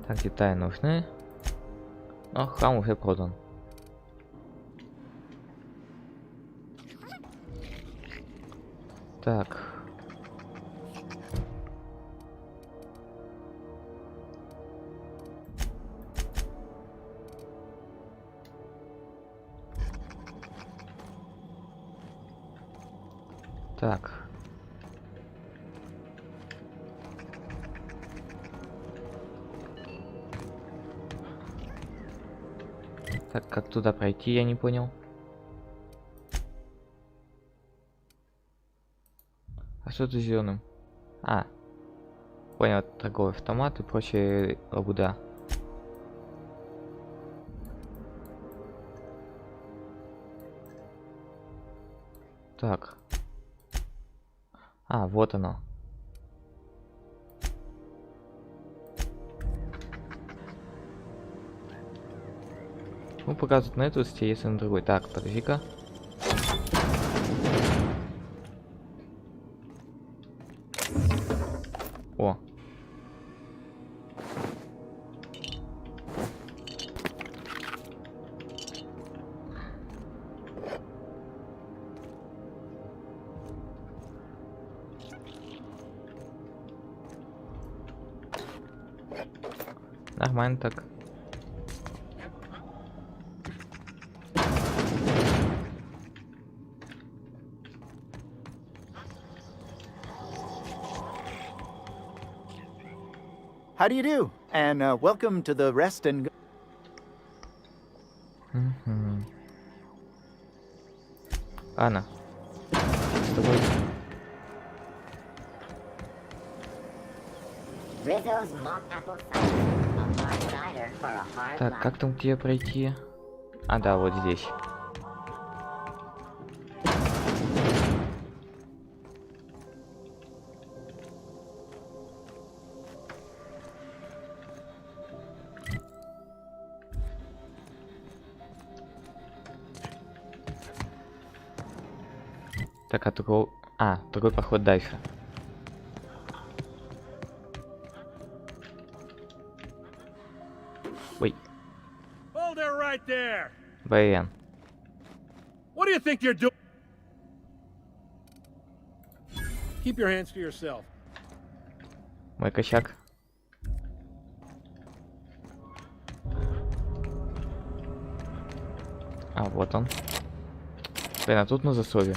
Так, детали нужны. Но храм уже продан. Так. Так. Так, как туда пройти, я не понял. А что это зеленым? А. Понял, торговый автомат и прочая лабуда. Так. А, вот оно. Ну, показывают на эту стене, если на другой. Так, подожди-ка. О. Нормально так. How do you do? And welcome to the Rest and... Ладно. С тобой. Так, как там тебе пройти? А, да, вот здесь. Так, а другой... А, другой проход дальше. Ой. Hold it right there. Блин. What do you think you're doing? Keep your hands to yourself. Мой косяк. А, вот он. Блин, а тут на засове.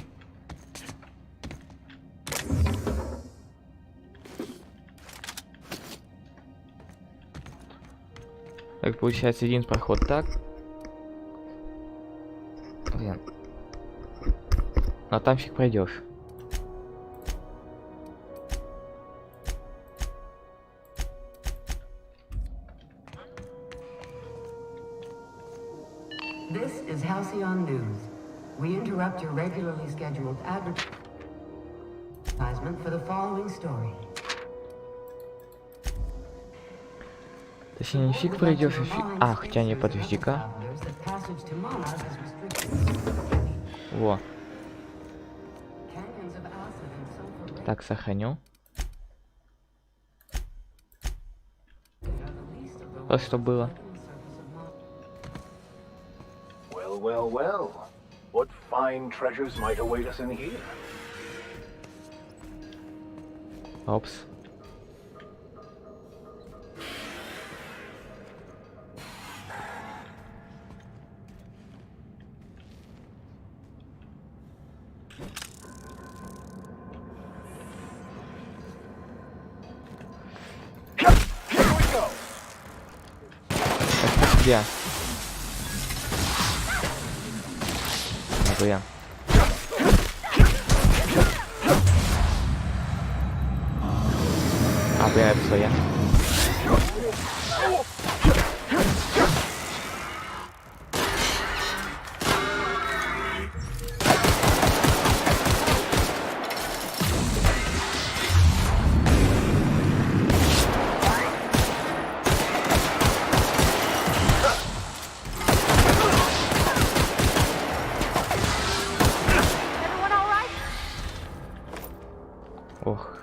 Так, получается, один проход так. Блин. Но там фиг пройдешь. This is Halcyon News. We interrupt your regularly scheduled advertisement for the following story. Точнее, не фиг пройдешь, а фиг... А, хотя не, подожди-ка. Во. Так, сохраню. Вот что было. Well, well, well. What fine treasures might await us in here? Опс. Где? Блин. А, блин, это что я? Ох.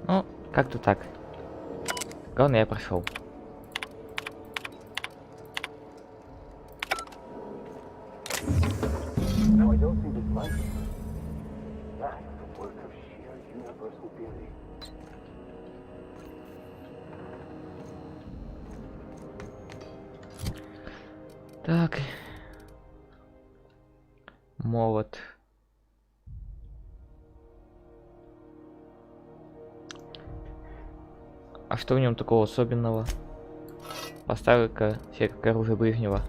Ну, как-то так. Главное, я прошел. No, I don't think it's likely. That's the work of sheer universal beauty. Так. Молот. А что в нем такого особенного? Поставлю-ка себе как оружие ближнего.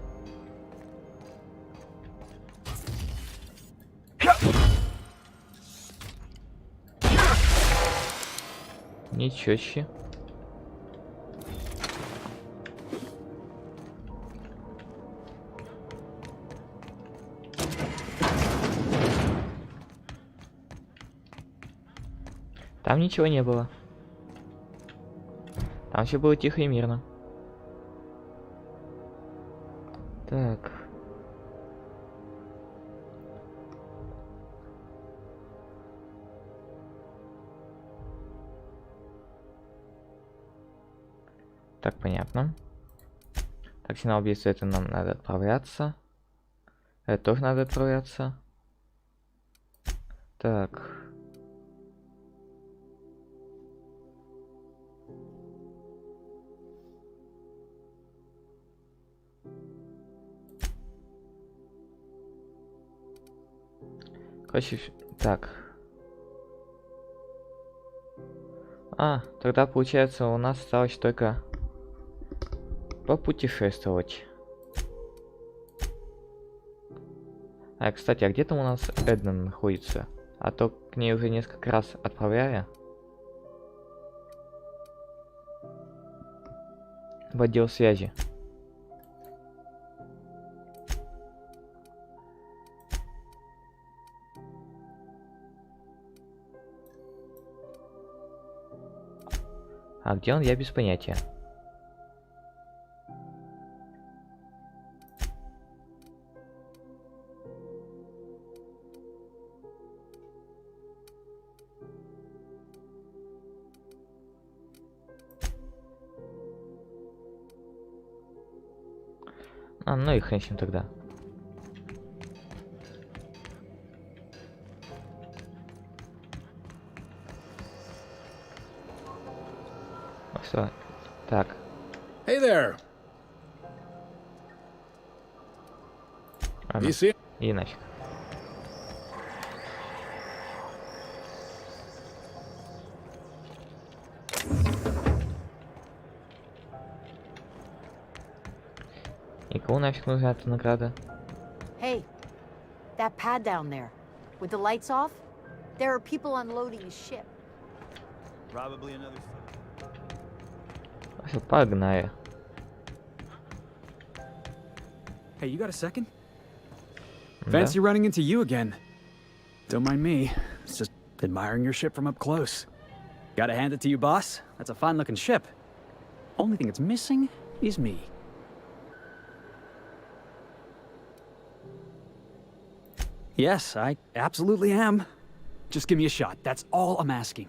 Ничего себе. Там ничего не было. Там все было тихо и мирно. Так. Так, понятно. Так, сигнал убийцы, это нам надо отправляться. Это тоже надо отправляться. Так. Короче, так. А, тогда получается у нас осталось только попутешествовать. А, кстати, а где там у нас Эдна находится? А то к ней уже несколько раз отправляя. В отдел связи. А где он, я без понятия. А, ну и хрен с ним тогда. Все. Так. Hey there. Ладно. You see? И нафиг. И кому нафиг нужна эта награда? Hey, that pad down there, with the lights off, there are people unloading a ship. Probably another. Все, погнали. Hey, you got a second? Да. Fancy running into you again. Don't mind me. It's just admiring your ship from up close. Gotta hand it to you, boss. That's a fine-looking ship. Only thing it's missing is me. Yes, I absolutely am. Just give me a shot. That's all I'm asking.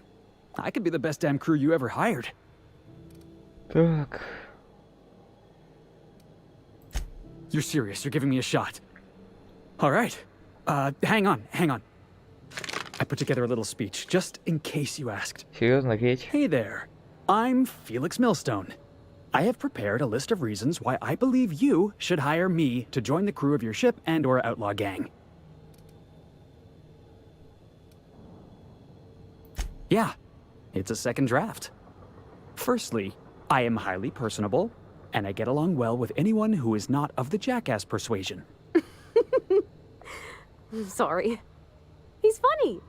I could be the best damn crew you ever hired. Так. You're serious. You're giving me a shot. All right. Hang on. I put together a little speech, just in case you asked. Серьезно, речь? Hey there. I'm Felix Millstone. I have prepared a list of reasons why I believe you should hire me to join the crew of your ship and/or outlaw gang. Yeah, it's a second draft. Firstly, I am highly personable, and I get along well with anyone who is not of the jackass persuasion. I'm sorry. He's funny.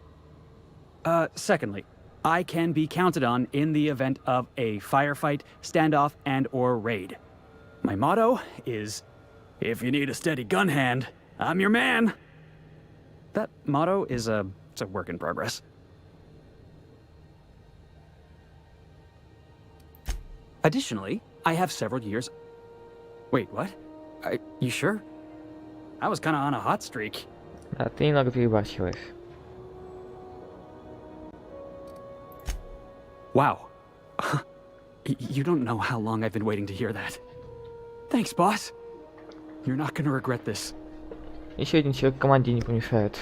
Secondly, I can be counted on in the event of a firefight, standoff, and/or raid. My motto is, if you need a steady gun hand, I'm your man. That motto is it's a work in progress. Additionally, I have several years... Wait, what? You sure? I was kinda on a hot streak. Да, ты немного перебарщиваешь. Wow. You don't know how long I've been waiting to hear that. Thanks, boss. You're not gonna regret this. Еще один человек в команде не помешает.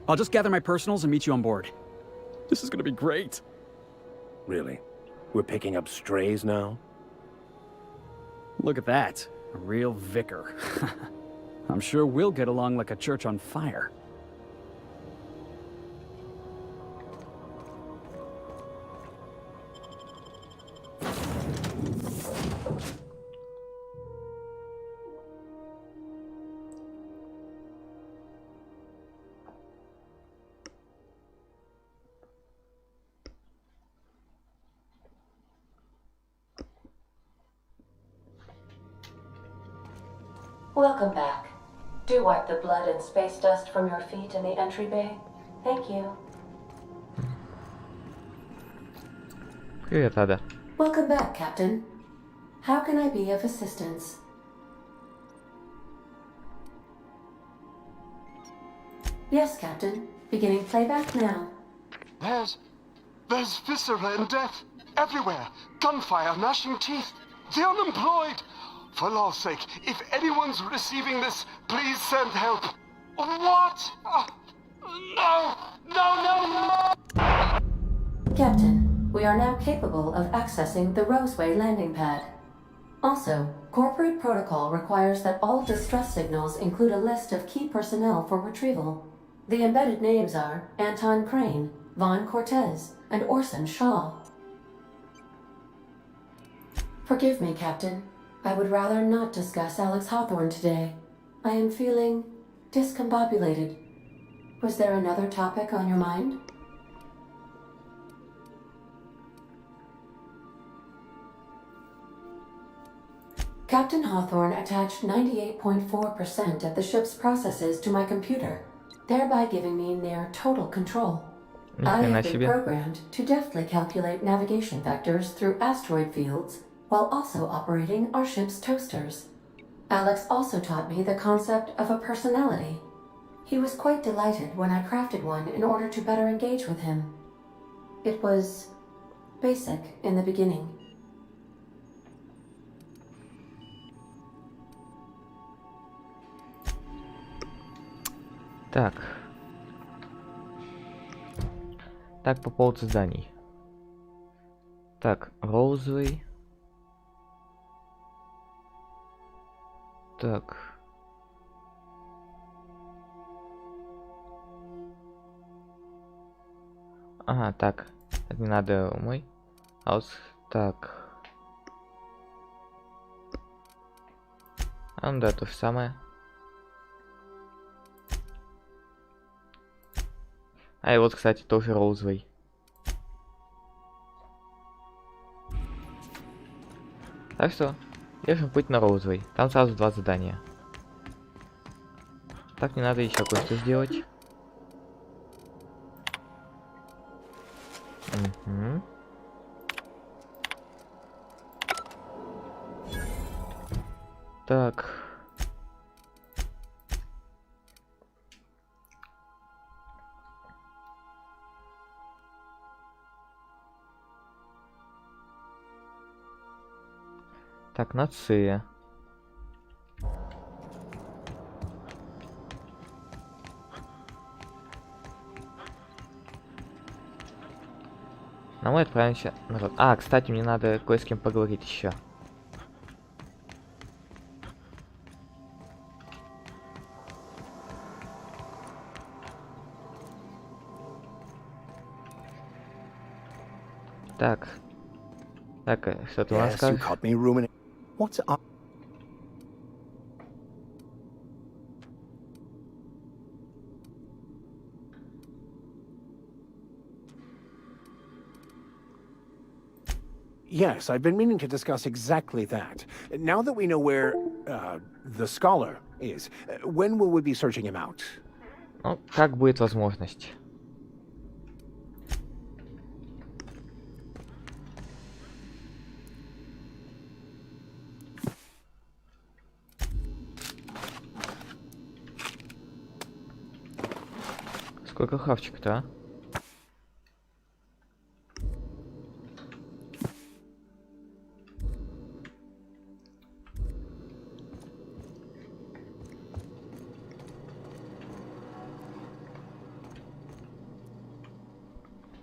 I'll just gather my personals and meet you on board. This is gonna be great. Really? We're picking up strays now? Look at that. A real vicar. I'm sure we'll get along like a church on fire. Welcome back. Do wipe the blood and space dust from your feet in the entry bay. Thank you. Привет, Ада. Welcome back, Captain. How can I be of assistance? Yes, Captain. Beginning playback now. There's viscera and death everywhere. Gunfire, gnashing teeth. The unemployed. For law's sake, if anyone's receiving this, please send help. What? No! Captain, we are now capable of accessing the Roseway landing pad. Also, corporate protocol requires that all distress signals include a list of key personnel for retrieval. The embedded names are Anton Crane, Vaughn Cortez, and Orson Shaw. Forgive me, Captain. I would rather not discuss Alex Hawthorne today. I am feeling discombobulated. Was there another topic on your mind? Captain Hawthorne attached 98.4% of the ship's processes to my computer, thereby giving me near total control. I have been programmed to deftly calculate navigation vectors through asteroid fields while also operating our ship's toasters. Alex also taught me the concept of a personality. He was quite delighted when I crafted one in order to better engage with him. It was basic in the beginning. Так, по поводу зданий. Так, розовый. Так. Ага, так. Это не надо мой. А вот так. А, ну да, то же самое. А и вот, кстати, тоже розовый. Так что, держим путь на розовый. Там сразу 2 задания. Так, мне надо еще кое-что сделать. Угу. Так. Так, на С. Но мы отправимся назад. А, кстати, мне надо кое с кем поговорить еще. Так. Так, что ты у нас скажешь? What's up? Yes, I've been meaning to discuss exactly that. Now that we know where, the scholar is, when will we be searching him out? Ну, как будет возможность. Сколько хавчик-то, а?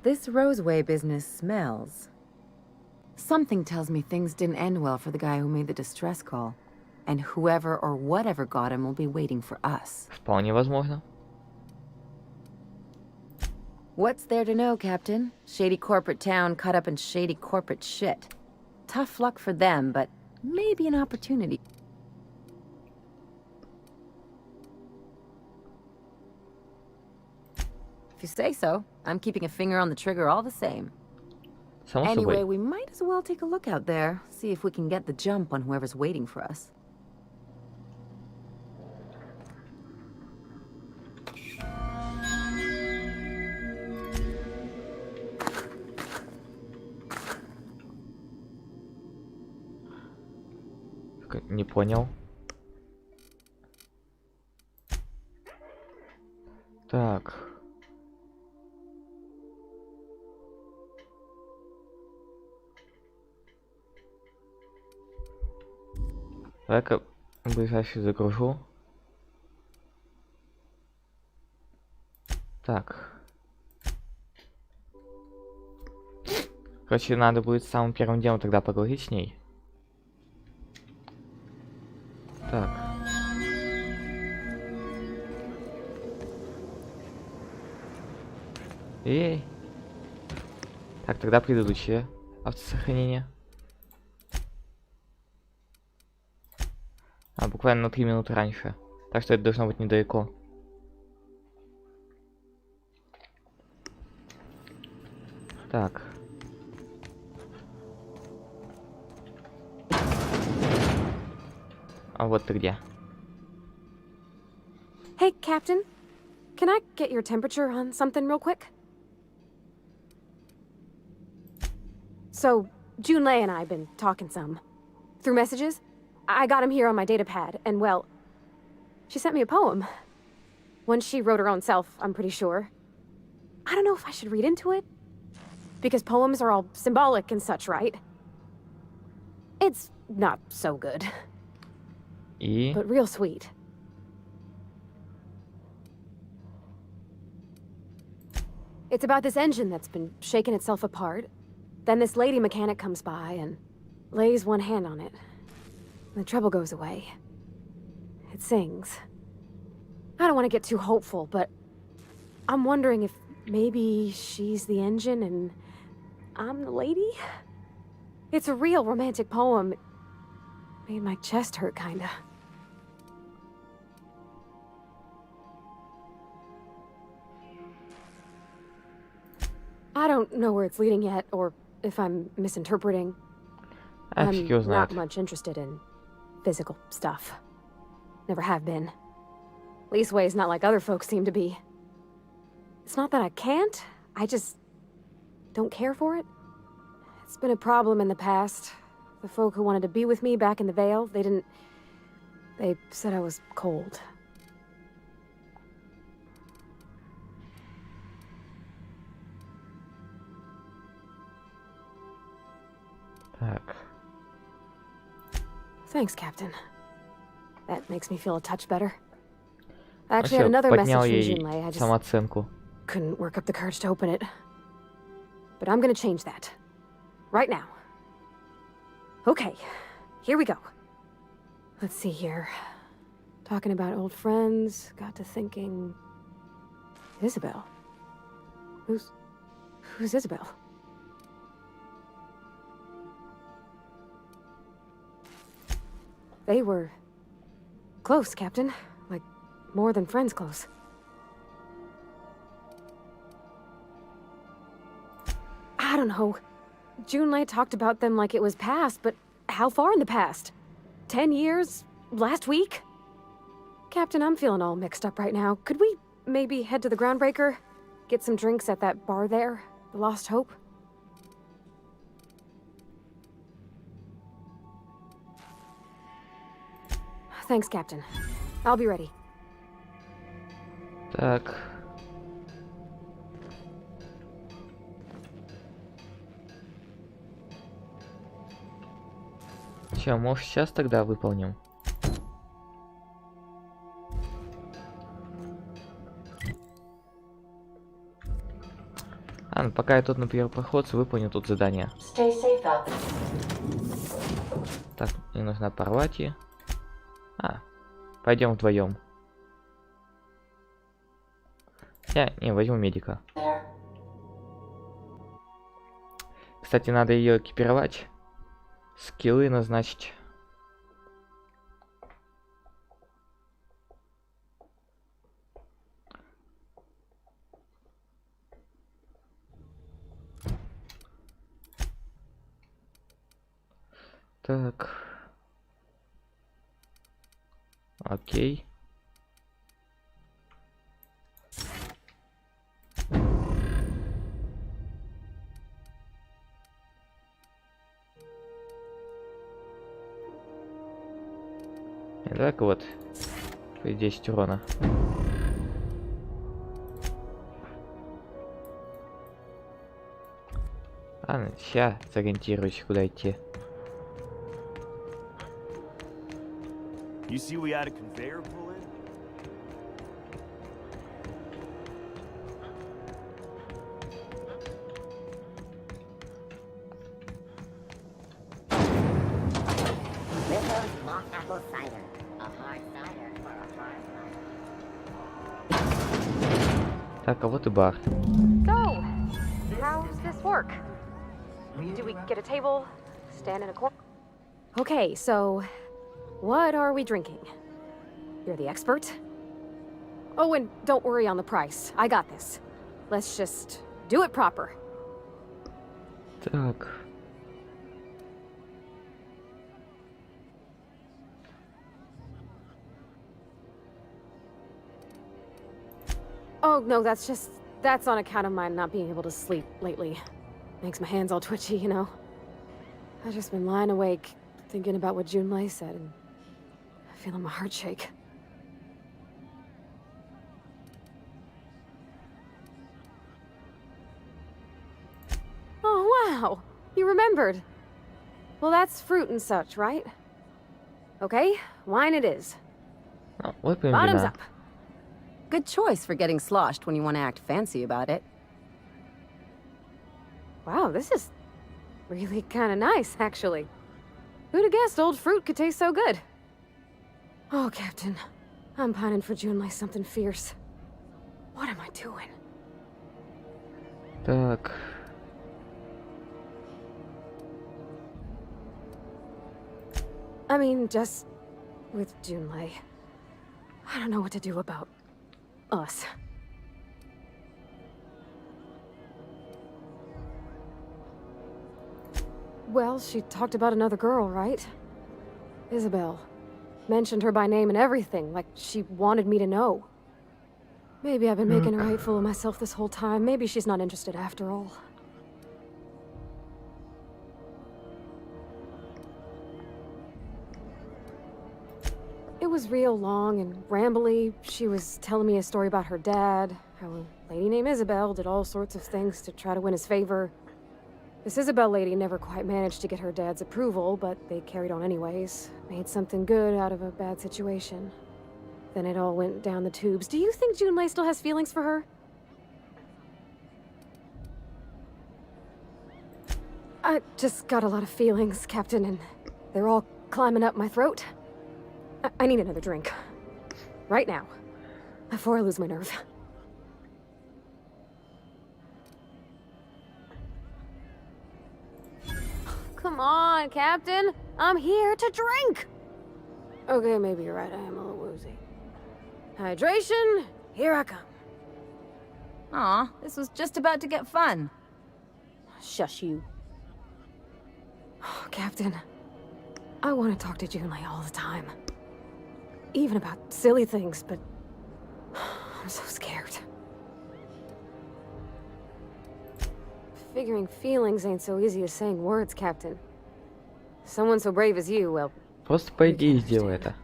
This Roseway business smells. Something tells me things didn't end well for the guy who made the distress call. And whoever or whatever got him will be waiting for us. Вполне возможно. What's there to know, Captain? Shady corporate town caught up in shady corporate shit. Tough luck for them, but maybe an opportunity. If you say so, I'm keeping a finger on the trigger all the same. Anyway, we might as well take a look out there, see if we can get the jump on whoever's waiting for us. Не понял. Так. Давай-ка ближайший загружу. Так. Короче, надо будет самым первым делом тогда поговорить с ней. Так. Эй. Так, тогда предыдущее автосохранение. А, буквально на 3 минуты раньше. Так что это должно быть недалеко. Так. А вот ты где. Hey, Captain. Can I get your temperature on something real quick? So, Junlei and I have been talking some. Through messages? I got him here on my datapad, and well, she sent me a poem. One she wrote her own self, I'm pretty sure. I don't know if I should read into it. Because poems are all symbolic and such, right? It's not so good. But real sweet. It's about this engine that's been shaking itself apart. Then this lady mechanic comes by and lays one hand on it. The trouble goes away. It sings. I don't want to get too hopeful, but I'm wondering if maybe she's the engine and I'm the lady? It's a real romantic poem. It made my chest hurt, kinda. I don't know where it's leading yet, or if I'm misinterpreting. I'm not much interested in physical stuff. Never have been. Leastways, not like other folks seem to be. It's not that I can't, I just don't care for it. It's been a problem in the past. The folk who wanted to be with me back in the Vale, they said I was cold. Так. Thanks, Captain. That makes me feel a touch better. I actually had another message from Junlei. I just самооценку. couldn't work up the courage to open it. But I'm gonna change that. Right now. Okay, here we go. Let's see here. Talking about old friends, got to thinking... Isabel? Who's Isabel? They were close, Captain. Like, more than friends close. I don't know. Junlei talked about them like it was past, but how far in the past? 10 years? Last week? Captain, I'm feeling all mixed up right now. Could we maybe head to the Groundbreaker? Get some drinks at that bar there? The Lost Hope? Thanks, Captain. I'll be ready. Так. Чё, может, сейчас тогда выполним? А, ну пока я тут на первопроходце выполню тут задание. Так, мне нужна Парвати. А, пойдем вдвоем. Я не возьму медика. Кстати, надо ее экипировать. Скиллы назначить. Так. Окей. Так вот. 10 урона. Ладно, сейчас сориентируюсь, куда идти. You see we had a conveyor pull in? Little's mock apple cider. A hard cider for a hard life. Так, а вот и бар. So, how's this work? Do we get a table? Stand in a corner? Okay, so... what are we drinking? You're the expert? Oh, and don't worry on the price. I got this. Let's just do it proper. Так. Oh, no, that's on account of my not being able to sleep lately. Makes my hands all twitchy, you know? I've just been lying awake, thinking about what Junlei said, and feeling my heart shake. Oh, wow! You remembered! Well, that's fruit and such, right? Okay, wine it is. Oh, выпьем Bottoms вина. up. Good choice for getting sloshed when you want to act fancy about it. Wow, this is really kind of nice, actually. Who'd have guessed old fruit could taste so good? Oh, Captain. I'm pining for June like something fierce. What am I doing? Так. I mean, just with Junlei. I don't know what to do about us. Well, she talked about another girl, right? Isabel. Mentioned her by name and everything, like she wanted me to know. Maybe I've been making a right fool of myself this whole time. Maybe she's not interested after all. It was real long and rambly. She was telling me a story about her dad, how a lady named Isabel did all sorts of things to try to win his favor. This Isabel lady never quite managed to get her dad's approval, but they carried on anyways. Made something good out of a bad situation. Then it all went down the tubes. Do you think Junlei still has feelings for her? I just got a lot of feelings, Captain, and they're all climbing up my throat. I need another drink. Right now. Before I lose my nerve. Come on, Captain. I'm here to drink. Okay, maybe you're right. I am a little woozy. Hydration, here I come. Aw, this was just about to get fun. Shush you. Oh, Captain, I want to talk to Junlei all the time. Even about silly things, but I'm so scared. Figuring feelings ain't so easy as saying words, Captain. Someone so brave as you, well... Просто пойди и сделай это.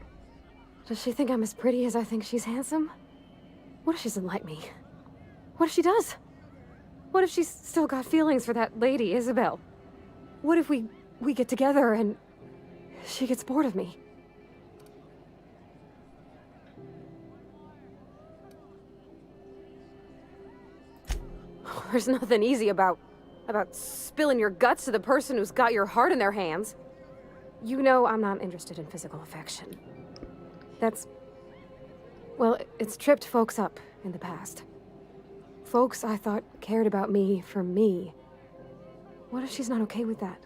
Does she think I'm as pretty as I think she's handsome? What if she doesn't like me? What if she does? What if she's still got feelings for that lady, Isabel? What if we get together and she gets bored of me? There's nothing easy about spilling your guts to the person who's got your heart in their hands. You know I'm not interested in physical affection. That's... well, it's tripped folks up in the past. Folks I thought cared about me for me. What if she's not okay with that?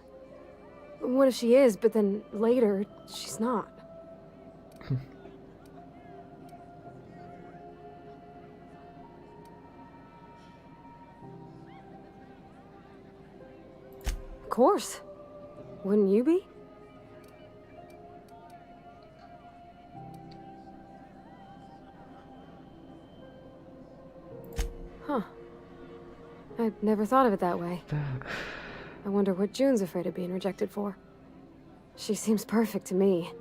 What if she is, but then later, she's not? Of course. Wouldn't you be? Huh. I'd never thought of it that way. I wonder what June's afraid of being rejected for. She seems perfect to me.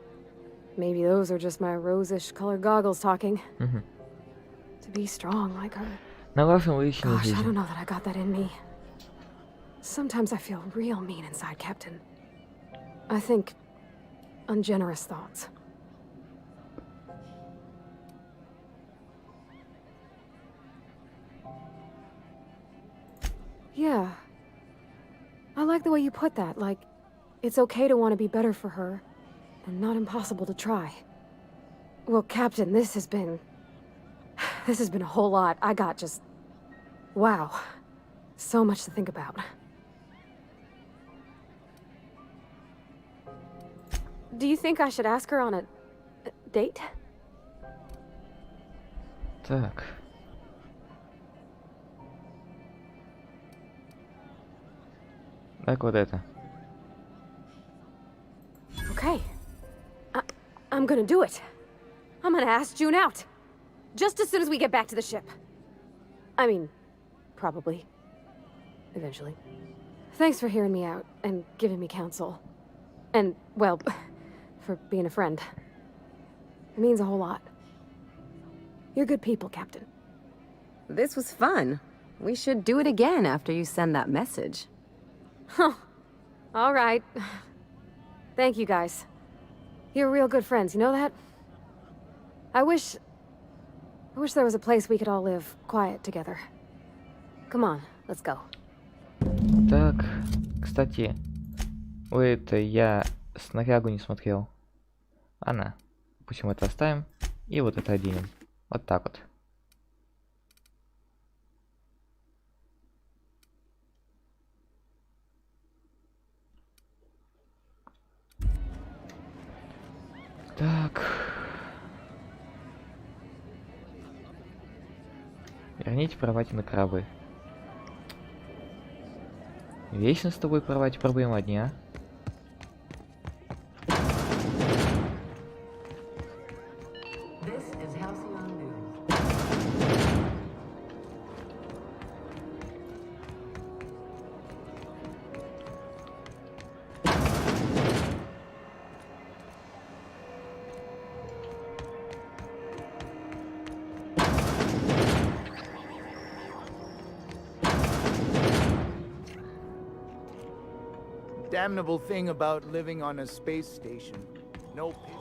Maybe those are just my rosish colored goggles talking. To be strong like her. Gosh, I don't know that I got that in me. Sometimes I feel real mean inside, Captain. I think ungenerous thoughts. Yeah. I like the way you put that, like, it's okay to want to be better for her, and not impossible to try. Well, Captain, this has been a whole lot. I got just... wow. So much to think about. Do you think I should ask her on a date? Так. Так, вот это. Okay. I'm gonna do it. I'm gonna ask June out. Just as soon as we get back to the ship. I mean, probably. Eventually. Thanks for hearing me out and giving me counsel. And, well, for being a friend. It means a whole lot. You're good people, Captain. This was fun. We should do it again after you send that message. Huh. All right. Thank you, guys. You're real good friends, you know that? I wish there was a place we could all live quiet together. Come on, let's go. Так, кстати, Ой, это я снарягу не смотрел. Ладно, допустим, это оставим. И вот это оденем. Вот так вот. Так. Верните кровати на корабль. Вечно с тобой кровати проблемы одни, а? Damnable thing about living on a space station. No pay.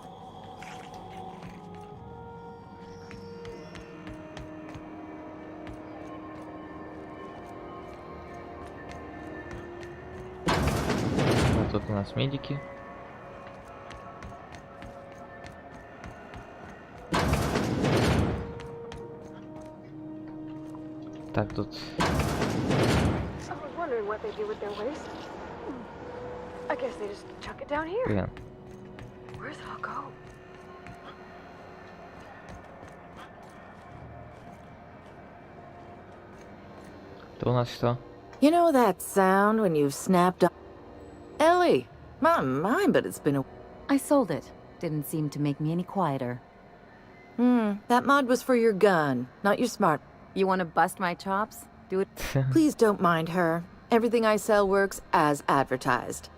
Вот тут у нас медики. Так, тут... Блин. Это у нас что? You know that sound when you've snapped on... Ellie, my mind, but it's been a... I sold it. Didn't seem to make me any quieter. That mod was for your gun, not your smart... You want to bust my chops? Do it. Please don't mind her. Everything I sell works as advertised.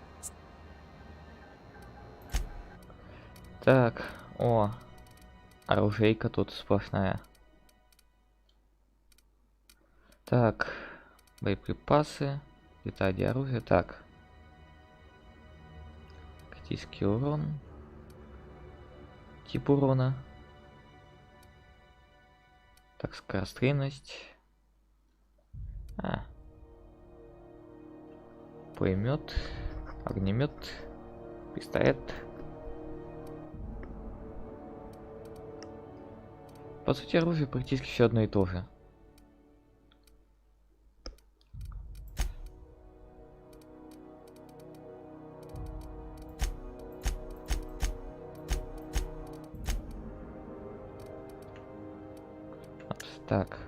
Так, о, оружейка тут сплошная. Так, боеприпасы, детали оружия, так. Критический урон, тип урона. Так, скорострельность. Пулемет, огнемет, пистолет. По сути, оружие практически все одно и то же. Так.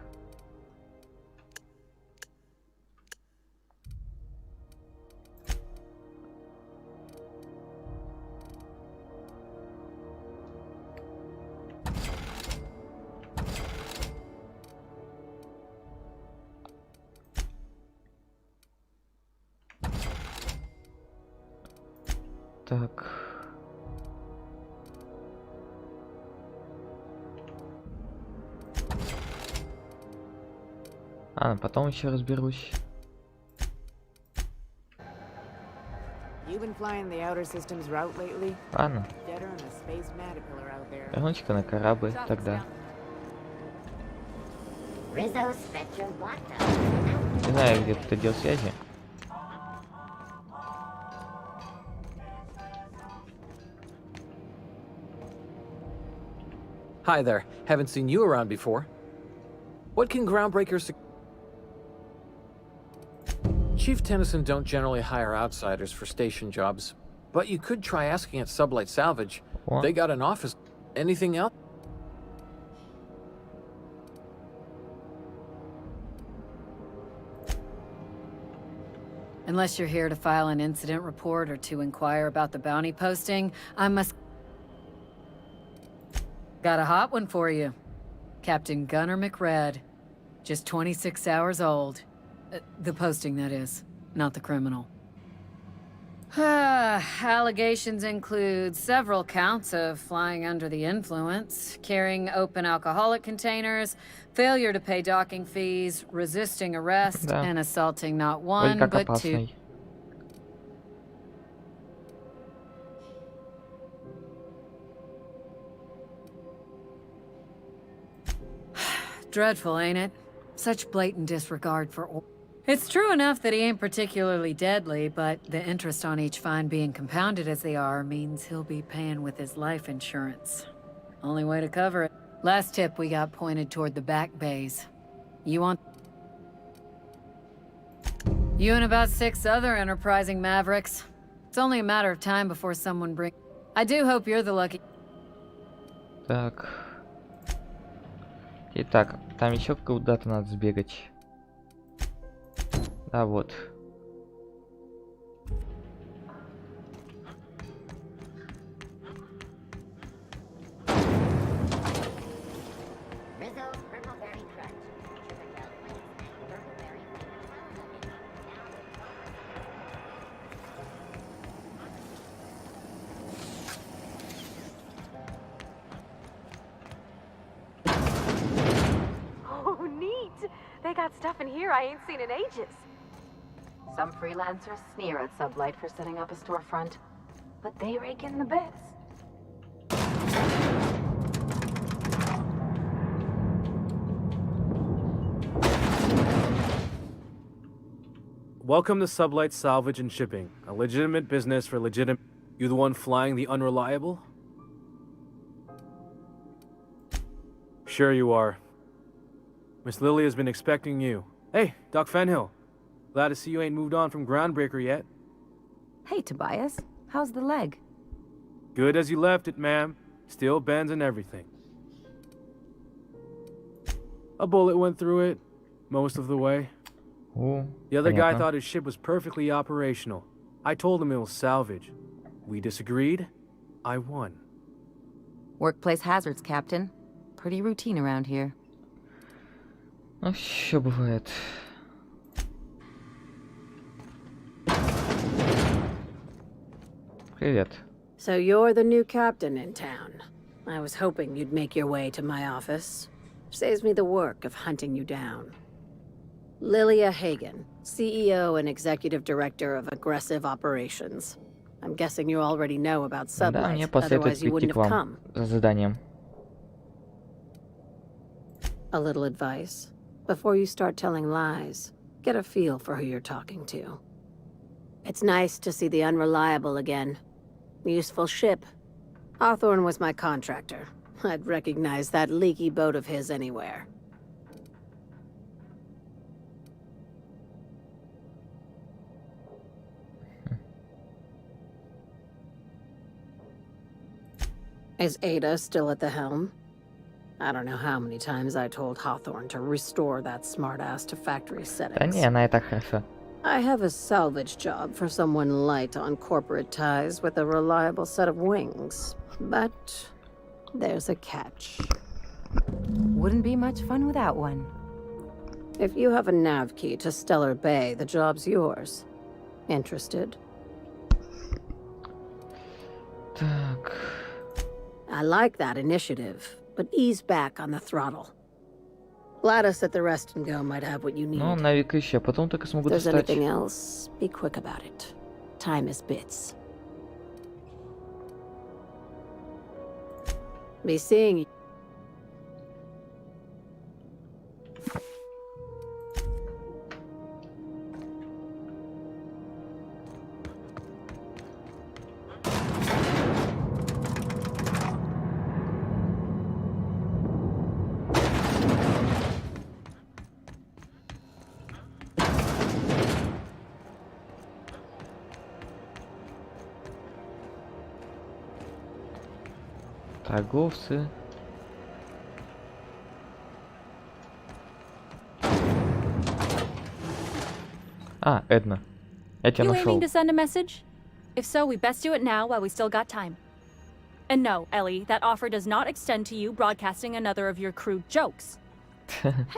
Так. Потом еще разберусь. Ладно. Вернусь-ка на корабль тогда. Не знаю, где тут отдел связи. Hi there. Haven't seen you around before. What can groundbreakers... Chief Tennyson don't generally hire outsiders for station jobs, but you could try asking at Sublight Salvage. What? They got an office. Anything else? Unless you're here to file an incident report or to inquire about the bounty posting, I must... Got a hot one for you. Captain Gunnar McRed. Just 26 hours old. The posting, that is. Not the criminal. Allegations include several counts of flying under the influence, carrying open alcoholic containers, failure to pay docking fees, resisting arrest, and assaulting not one, but two... Dreadful, ain't it? Such blatant disregard for... It's true enough that he ain't particularly deadly, but the interest on each fine being compounded as they are means he'll be paying with his life insurance. Only way to cover it. Last tip we got pointed toward the back bays. You and about 6 other enterprising mavericks. It's only a matter of time before someone brings... I do hope you're the lucky... Так. Итак, там еще куда-то надо сбегать. Да, вот. Oh, neat! They got stuff in here I ain't seen in ages. Some freelancers sneer at Sublight for setting up a storefront, but they rake in the bits. Welcome to Sublight Salvage and Shipping, a legitimate business for legitimate... You the one flying the unreliable? Sure you are. Miss Lily has been expecting you. Hey, Doc Fenhill. Glad to see you ain't moved on from Groundbreaker yet. Hey, Tobias. How's the leg? Good as you left it, ma'am. Still bends and everything. A bullet went through it, most of the way. The other guy thought his ship was perfectly operational. I told him it was salvage. We disagreed. I won. Workplace hazards, Captain. Pretty routine around here. Ну, все бывает. Привет. So you're the new captain in town. I was hoping you'd make your way to my office. Saves me the work of hunting you down. Lilia Hagen, CEO and Executive Director of Aggressive Operations. I'm guessing you already know about Да, мне Sublight, посоветуют otherwise you прийти wouldn't к have вам come. за заданием. A little advice. Before you start telling lies, get a feel for who you're talking to. It's nice to see the Unreliable again. Useful ship. Hawthorne was my contractor. I'd recognize that leaky boat of his anywhere. Is Ada still at the helm? I don't know how many times I told Hawthorne to restore that smartass to factory Да settings. не, она и так хорошо. I have a salvage job for someone light on corporate ties with a reliable set of wings. But there's a catch. Wouldn't be much fun without one. If you have a nav key to Stellar Bay, the job's yours. Interested? Так. I like that initiative, but ease back on the throttle. Gladys at the Rest and Go might have what you need. Ну, навик еще, потом только смогу If there's достать. anything else, be quick about it. Time is bits. Be seeing you. Торговцы. А, Эдна. Я тебя You нашел. aiming to send a message? If so, we best do it now while we still got time. And no, Ellie, that offer does not extend to you broadcasting another of your crude jokes.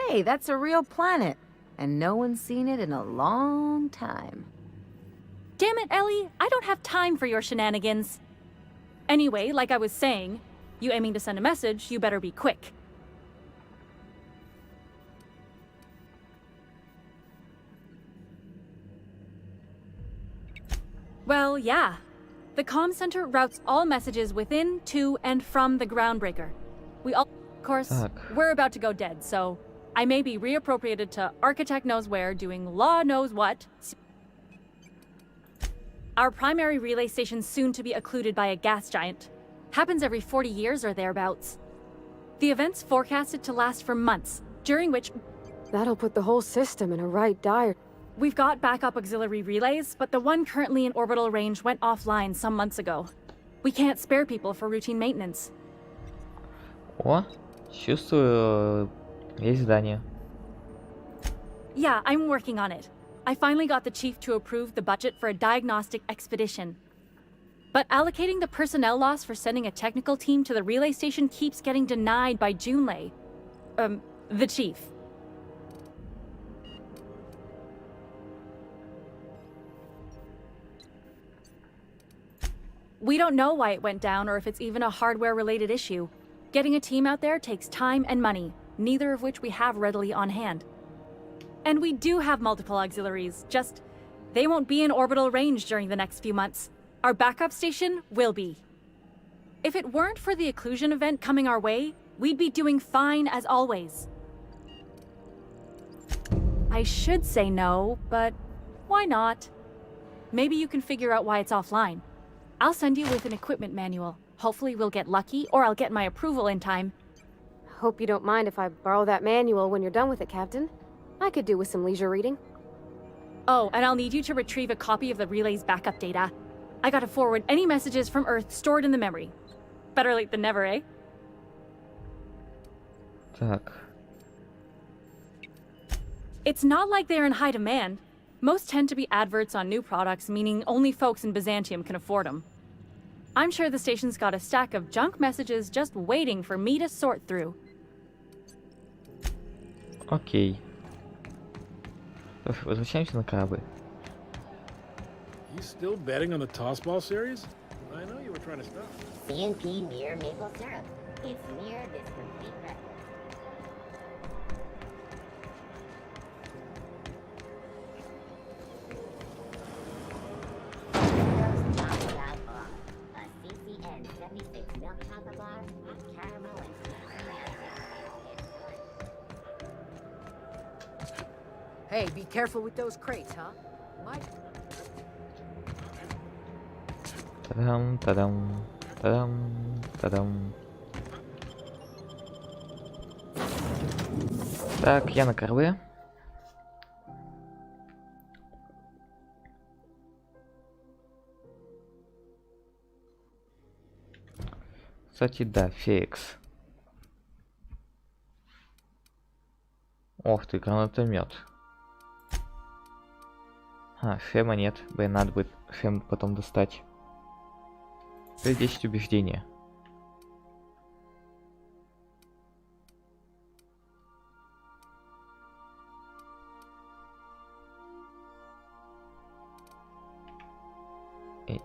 Hey, that's a real planet. And no one's seen it in a long time. Damn it, Ellie, I don't have time for your shenanigans. Anyway, like I was saying, you aiming to send a message, you better be quick. Well, yeah. The comm center routes all messages within, to, and from the Groundbreaker. We all, of course, Так. we're about to go dead, so I may be reappropriated to architect knows where, doing law knows what. Our primary relay station's soon to be occluded by a gas giant. Happens every 40 years or thereabouts. The event's forecasted to last for months, during which... That'll put the whole system in a right dire... We've got backup auxiliary relays, but the one currently in orbital range went offline some months ago. We can't spare people for routine maintenance. О, чувствую, есть здание. Yeah, I'm working on it. I finally got the chief to approve the budget for a diagnostic expedition. But allocating the personnel loss for sending a technical team to the relay station keeps getting denied by Junlei. The chief. We don't know why it went down or if it's even a hardware-related issue. Getting a team out there takes time and money, neither of which we have readily on hand. And we do have multiple auxiliaries, just they won't be in orbital range during the next few months. Our backup station will be. If it weren't for the occlusion event coming our way, we'd be doing fine as always. I should say no, but why not? Maybe you can figure out why it's offline. I'll send you with an equipment manual. Hopefully we'll get lucky, or I'll get my approval in time. Hope you don't mind if I borrow that manual when you're done with it, Captain. I could do with some leisure reading. Oh, and I'll need you to retrieve a copy of the relay's backup data. I gotta forward any messages from Earth stored in the memory. Better late than never, eh? Так. It's not like they're in high demand. Most tend to be adverts on new products, meaning only folks in Byzantium can afford them. I'm sure the station's got a stack of junk messages just waiting for me to sort through. Окей. Возвращаемся на корабль. You still betting on the tossball series? I know you were trying to stop. CNP near maple syrup. It's near this complete record. Hey, be careful with those crates, huh? Mike? Та-дам, та-дам, та-дам, та-дам. Так, я на корабле. Кстати, да, Феникс. Ох ты, гранатомет. Шлема нет. Блин, надо будет шлем потом достать. 10 убеждения.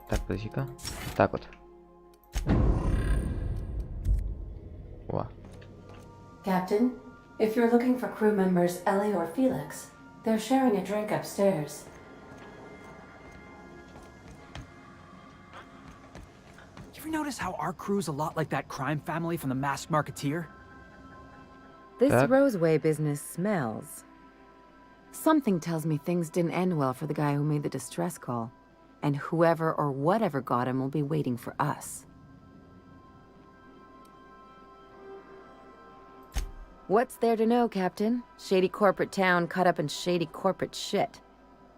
Так, подожди-ка. Так вот. О. Captain, if you're looking for crew members Ellie or Felix, they're sharing a drink upstairs. You ever notice how our crew's a lot like that crime family from The Masked Marketeer? This Roseway business smells. Something tells me things didn't end well for the guy who made the distress call. And whoever or whatever got him will be waiting for us. What's there to know, Captain? Shady corporate town cut up in shady corporate shit.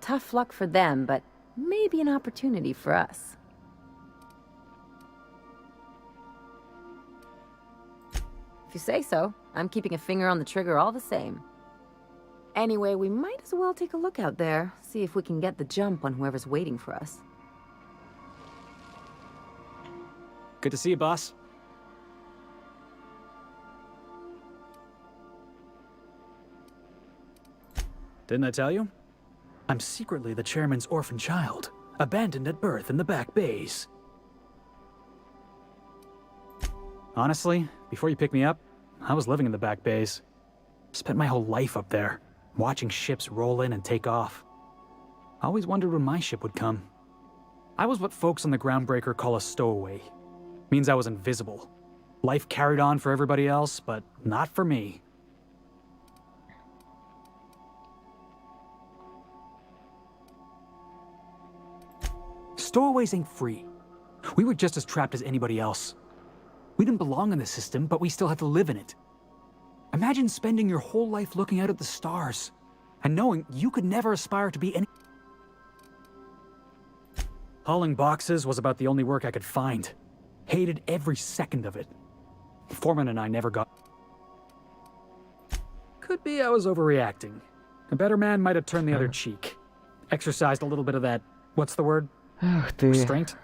Tough luck for them, but maybe an opportunity for us. If you say so, I'm keeping a finger on the trigger all the same. Anyway, we might as well take a look out there, see if we can get the jump on whoever's waiting for us. Good to see you, boss. Didn't I tell you? I'm secretly the chairman's orphan child, abandoned at birth in the back bays. Honestly, before you picked me up, I was living in the back bays. Spent my whole life up there, watching ships roll in and take off. I always wondered when my ship would come. I was what folks on the Groundbreaker call a stowaway. Means I was invisible. Life carried on for everybody else, but not for me. Stowaways ain't free. We were just as trapped as anybody else. We didn't belong in the system, but we still had to live in it. Imagine spending your whole life looking out at the stars, and knowing you could never aspire to be any... Hauling boxes was about the only work I could find. Hated every second of it. Foreman and I never got... Could be I was overreacting. A better man might have turned the other cheek. Exercised a little bit of that... What's the word? Restraint?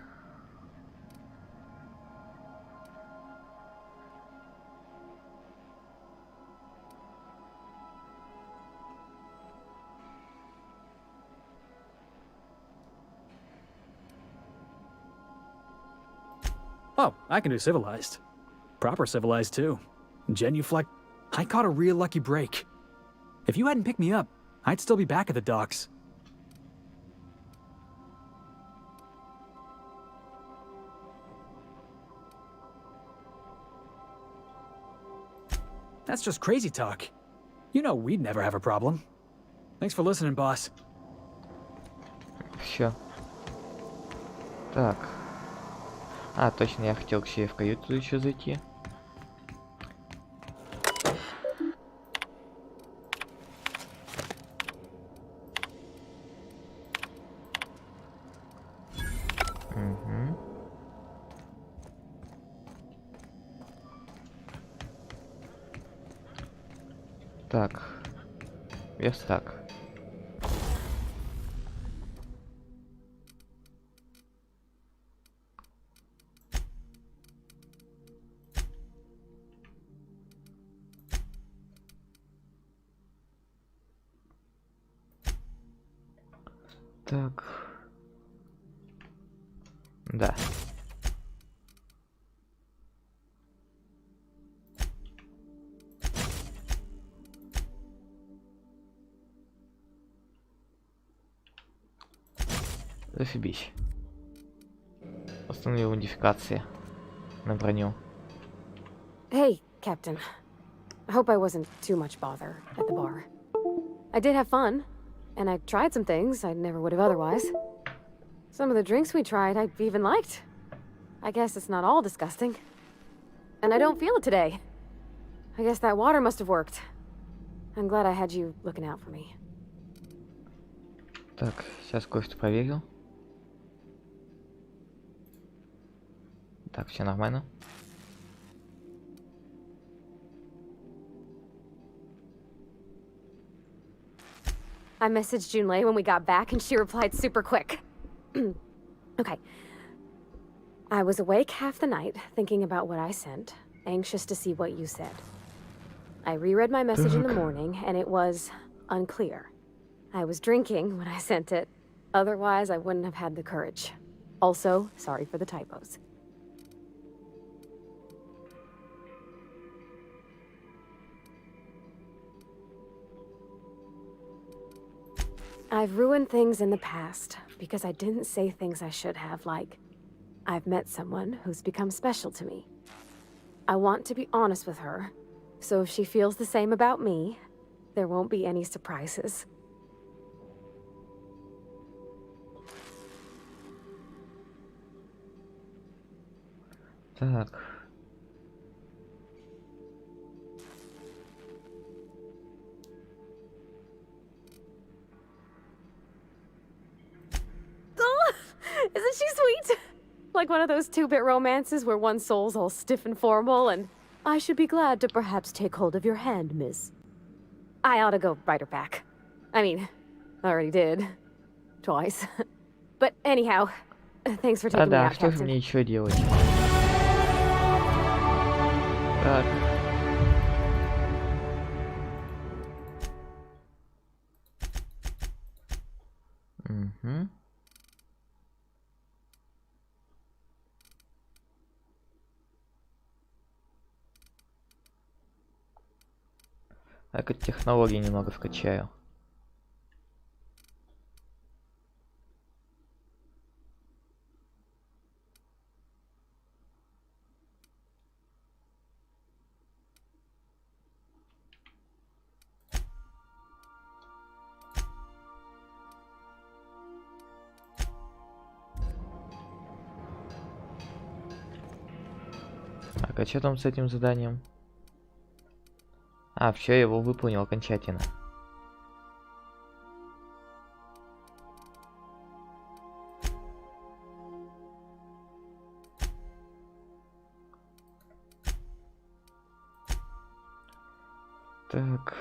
Oh, I can do civilized. Proper civilized, too. Genuflect. I caught a real lucky break. If you hadn't picked me up, I'd still be back at the docks. That's just crazy talk. You know we'd never have a problem. Thanks for listening, boss. Все. Так. А, точно, я хотел к себе в каюту еще зайти. Угу. Так. Верстак. Так. Да. Зашибись. Установил модификации на броню. Hey, Captain. I hope I wasn't too much bother at the bar. I did have fun, and I tried some things I never would have otherwise. Some of the drinks we tried I even liked. I guess it's not all disgusting. And I don't feel it today. I guess that water must have worked. I'm glad I had you looking out for me. Так, сейчас кое-что проверю. Так, все нормально. I messaged Junlei when we got back, and she replied super quick. Okay. I was awake half the night, thinking about what I sent, anxious to see what you said. I reread my message in the morning, and it was unclear. I was drinking when I sent it. Otherwise, I wouldn't have had the courage. Also, sorry for the typos. I've ruined things in the past because I didn't say things I should have, like, I've met someone who's become special to me. I want to be honest with her, so if she feels the same about me, there won't be any surprises. Так. Isn't she sweet? Like one of those two-bit romances where one soul's all stiff and formal, and I should be glad to perhaps take hold of your hand, miss. I ought to go write her back. I mean, I already did. Twice. But anyhow, thanks for taking me out, что же Captain. мне еще делать? Так. Угу. Так, эти технологии немного скачаю. Так, а что там с этим заданием? А, все, я его выполнил окончательно. Так.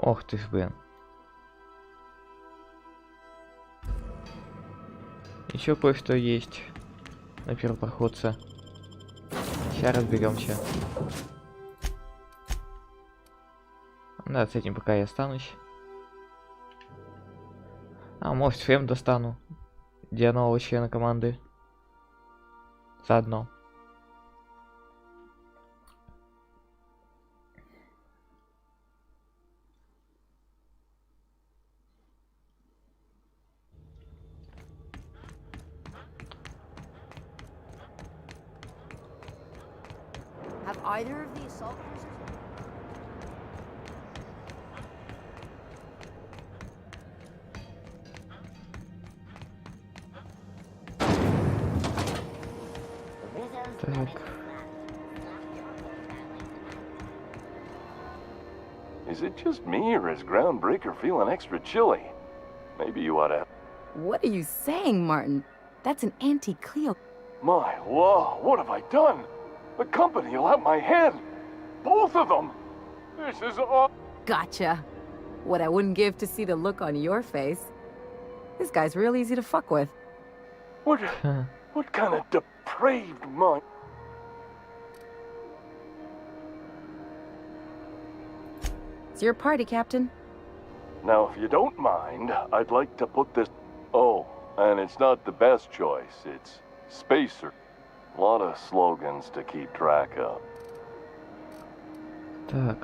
Ох ты ж, блин. Еще кое-что есть на первопроходца. Сейчас разберемся. Да, с этим пока я останусь. А, может, фем достану. Для нового члена команды. Заодно. Have either of the assault cruisers? Так. Is it just me, or is Groundbreaker feeling extra chilly? Maybe you ought to... What are you saying, Martin? That's an anti-Cleo. My law, what have I done? The company will have my head. Both of them. This is all... Gotcha. What I wouldn't give to see the look on your face. This guy's real easy to fuck with. What kind of depraved mind? It's your party, Captain. Now, if you don't mind, I'd like to put this... Oh, and it's not the best choice. It's Spacer. A lot of slogans to keep track of. Так.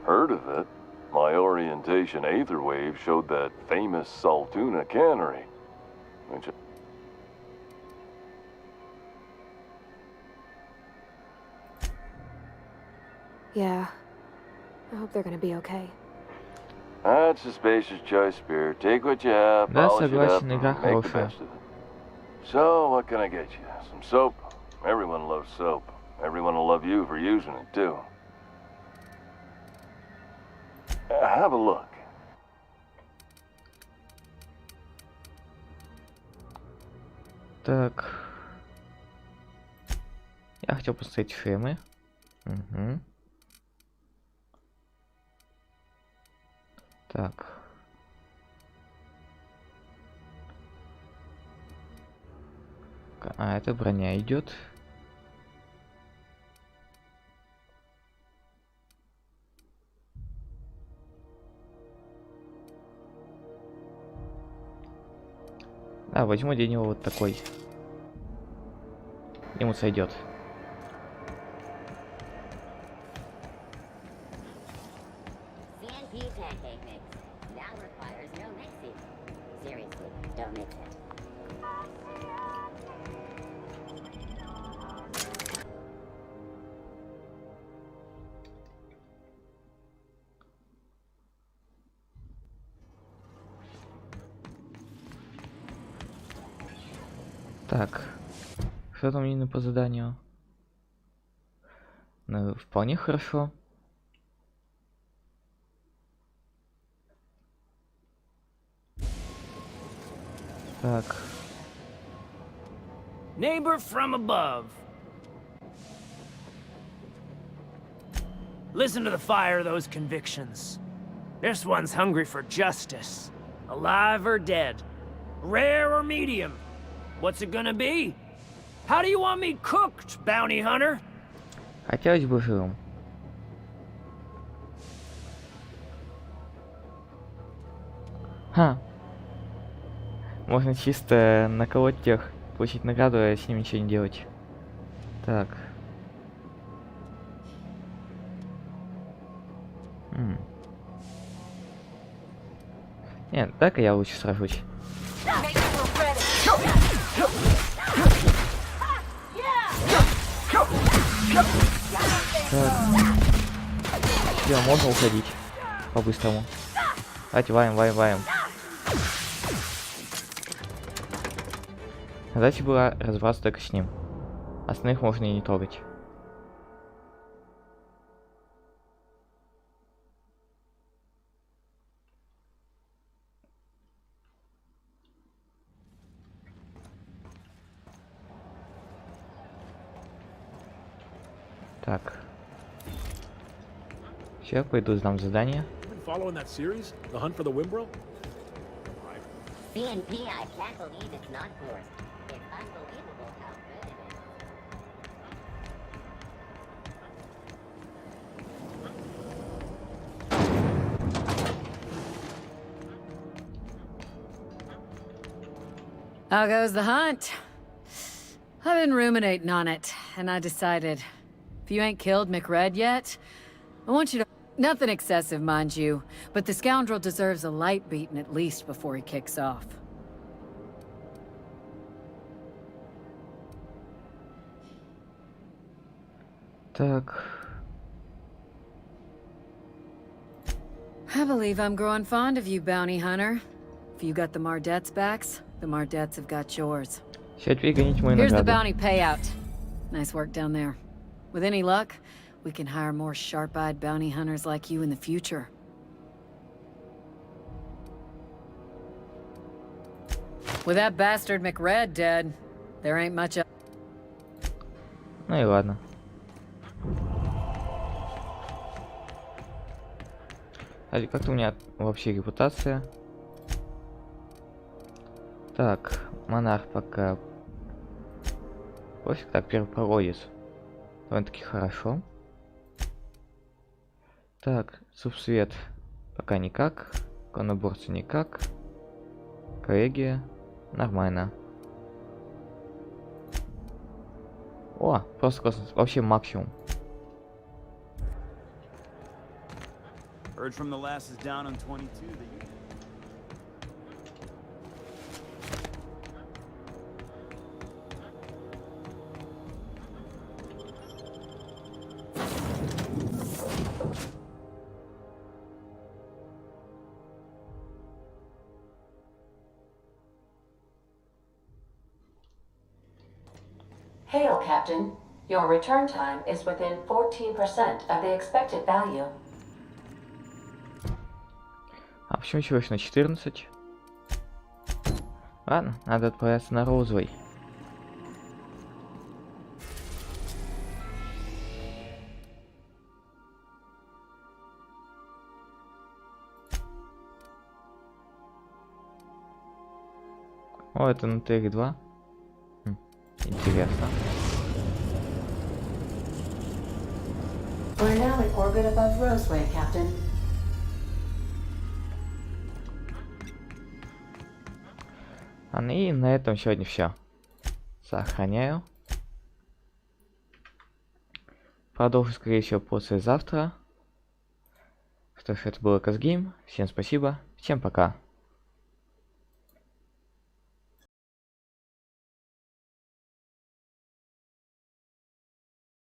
Heard of it? My orientation aether wave showed that famous Saltuna cannery. Which... Yeah. I hope they're gonna be okay. That's a spacious choice, Spear. Take what you have, Да, polish it up, согласен, and игра make the хорошая. best of it. So, what can I get you? Some soap? Everyone loves soap. Everyone will love you for using it, too. Have a look. Так. Я хотел поставить фемы. Угу. Так. А, это броня идет. Да, возьму для него вот такой. Ему сойдет. CNP pancake mix now requires no mixing. Seriously, don't mix it. Так. Что там именно по заданию? Ну, вполне хорошо. Так. Neighbor from above. Listen to the fire of those convictions. This one's hungry for justice. Alive or dead. Rare or medium. What's it gonna be? How do you want me cooked, bounty hunter? Хотелось бы живым. Ха. Можно чисто наколоть тех, получить награду, а с ними ничего не делать. Так. Нет, так я лучше сражусь. Все, можно уходить по-быстрому. Давайте ваем. Задача была разобраться только с ним. Остальных можно и не трогать. Так. Сейчас пойду сдам задание. Following that series, The Hunt for the Wimbrel? CNP, I can't believe it's not forced. It's unbelievable how good it is. How goes the hunt? I've been ruminating on it, and I decided, if you ain't killed McRed yet, I want you to... Nothing excessive, mind you, but the scoundrel deserves a light beating at least before he kicks off. Так. I believe I'm growing fond of you, bounty hunter. If you got the Mardets' backs, the Mardets have got yours. Сейчас тебе гонить мою Here's the награду. bounty payout. Nice work down there. With any luck, we can hire more sharp-eyed bounty hunters like you in the future. With that bastard McRed dead, there ain't much else. Ну и ладно. А как-то у меня вообще репутация. Так, монарх пока... Пофиг, так, первый проводец. Довольно-таки хорошо. Так, субсвет пока никак. Коноборцы никак. Коллеги нормально. О, просто космос. Вообще максимум. Heard from the lasses down on 22 that you... Hail, Captain. Your return time is within 14% of the expected value. А почему всего лишь на 14? Ладно, надо отправляться на розовый. О, это на ТР-2. Интересно. We're now in orbit above Roseway, Captain. И на этом сегодня все. Сохраняю. Продолжу, скорее всего, послезавтра. Что ж, это был Часть. Всем спасибо. Всем пока.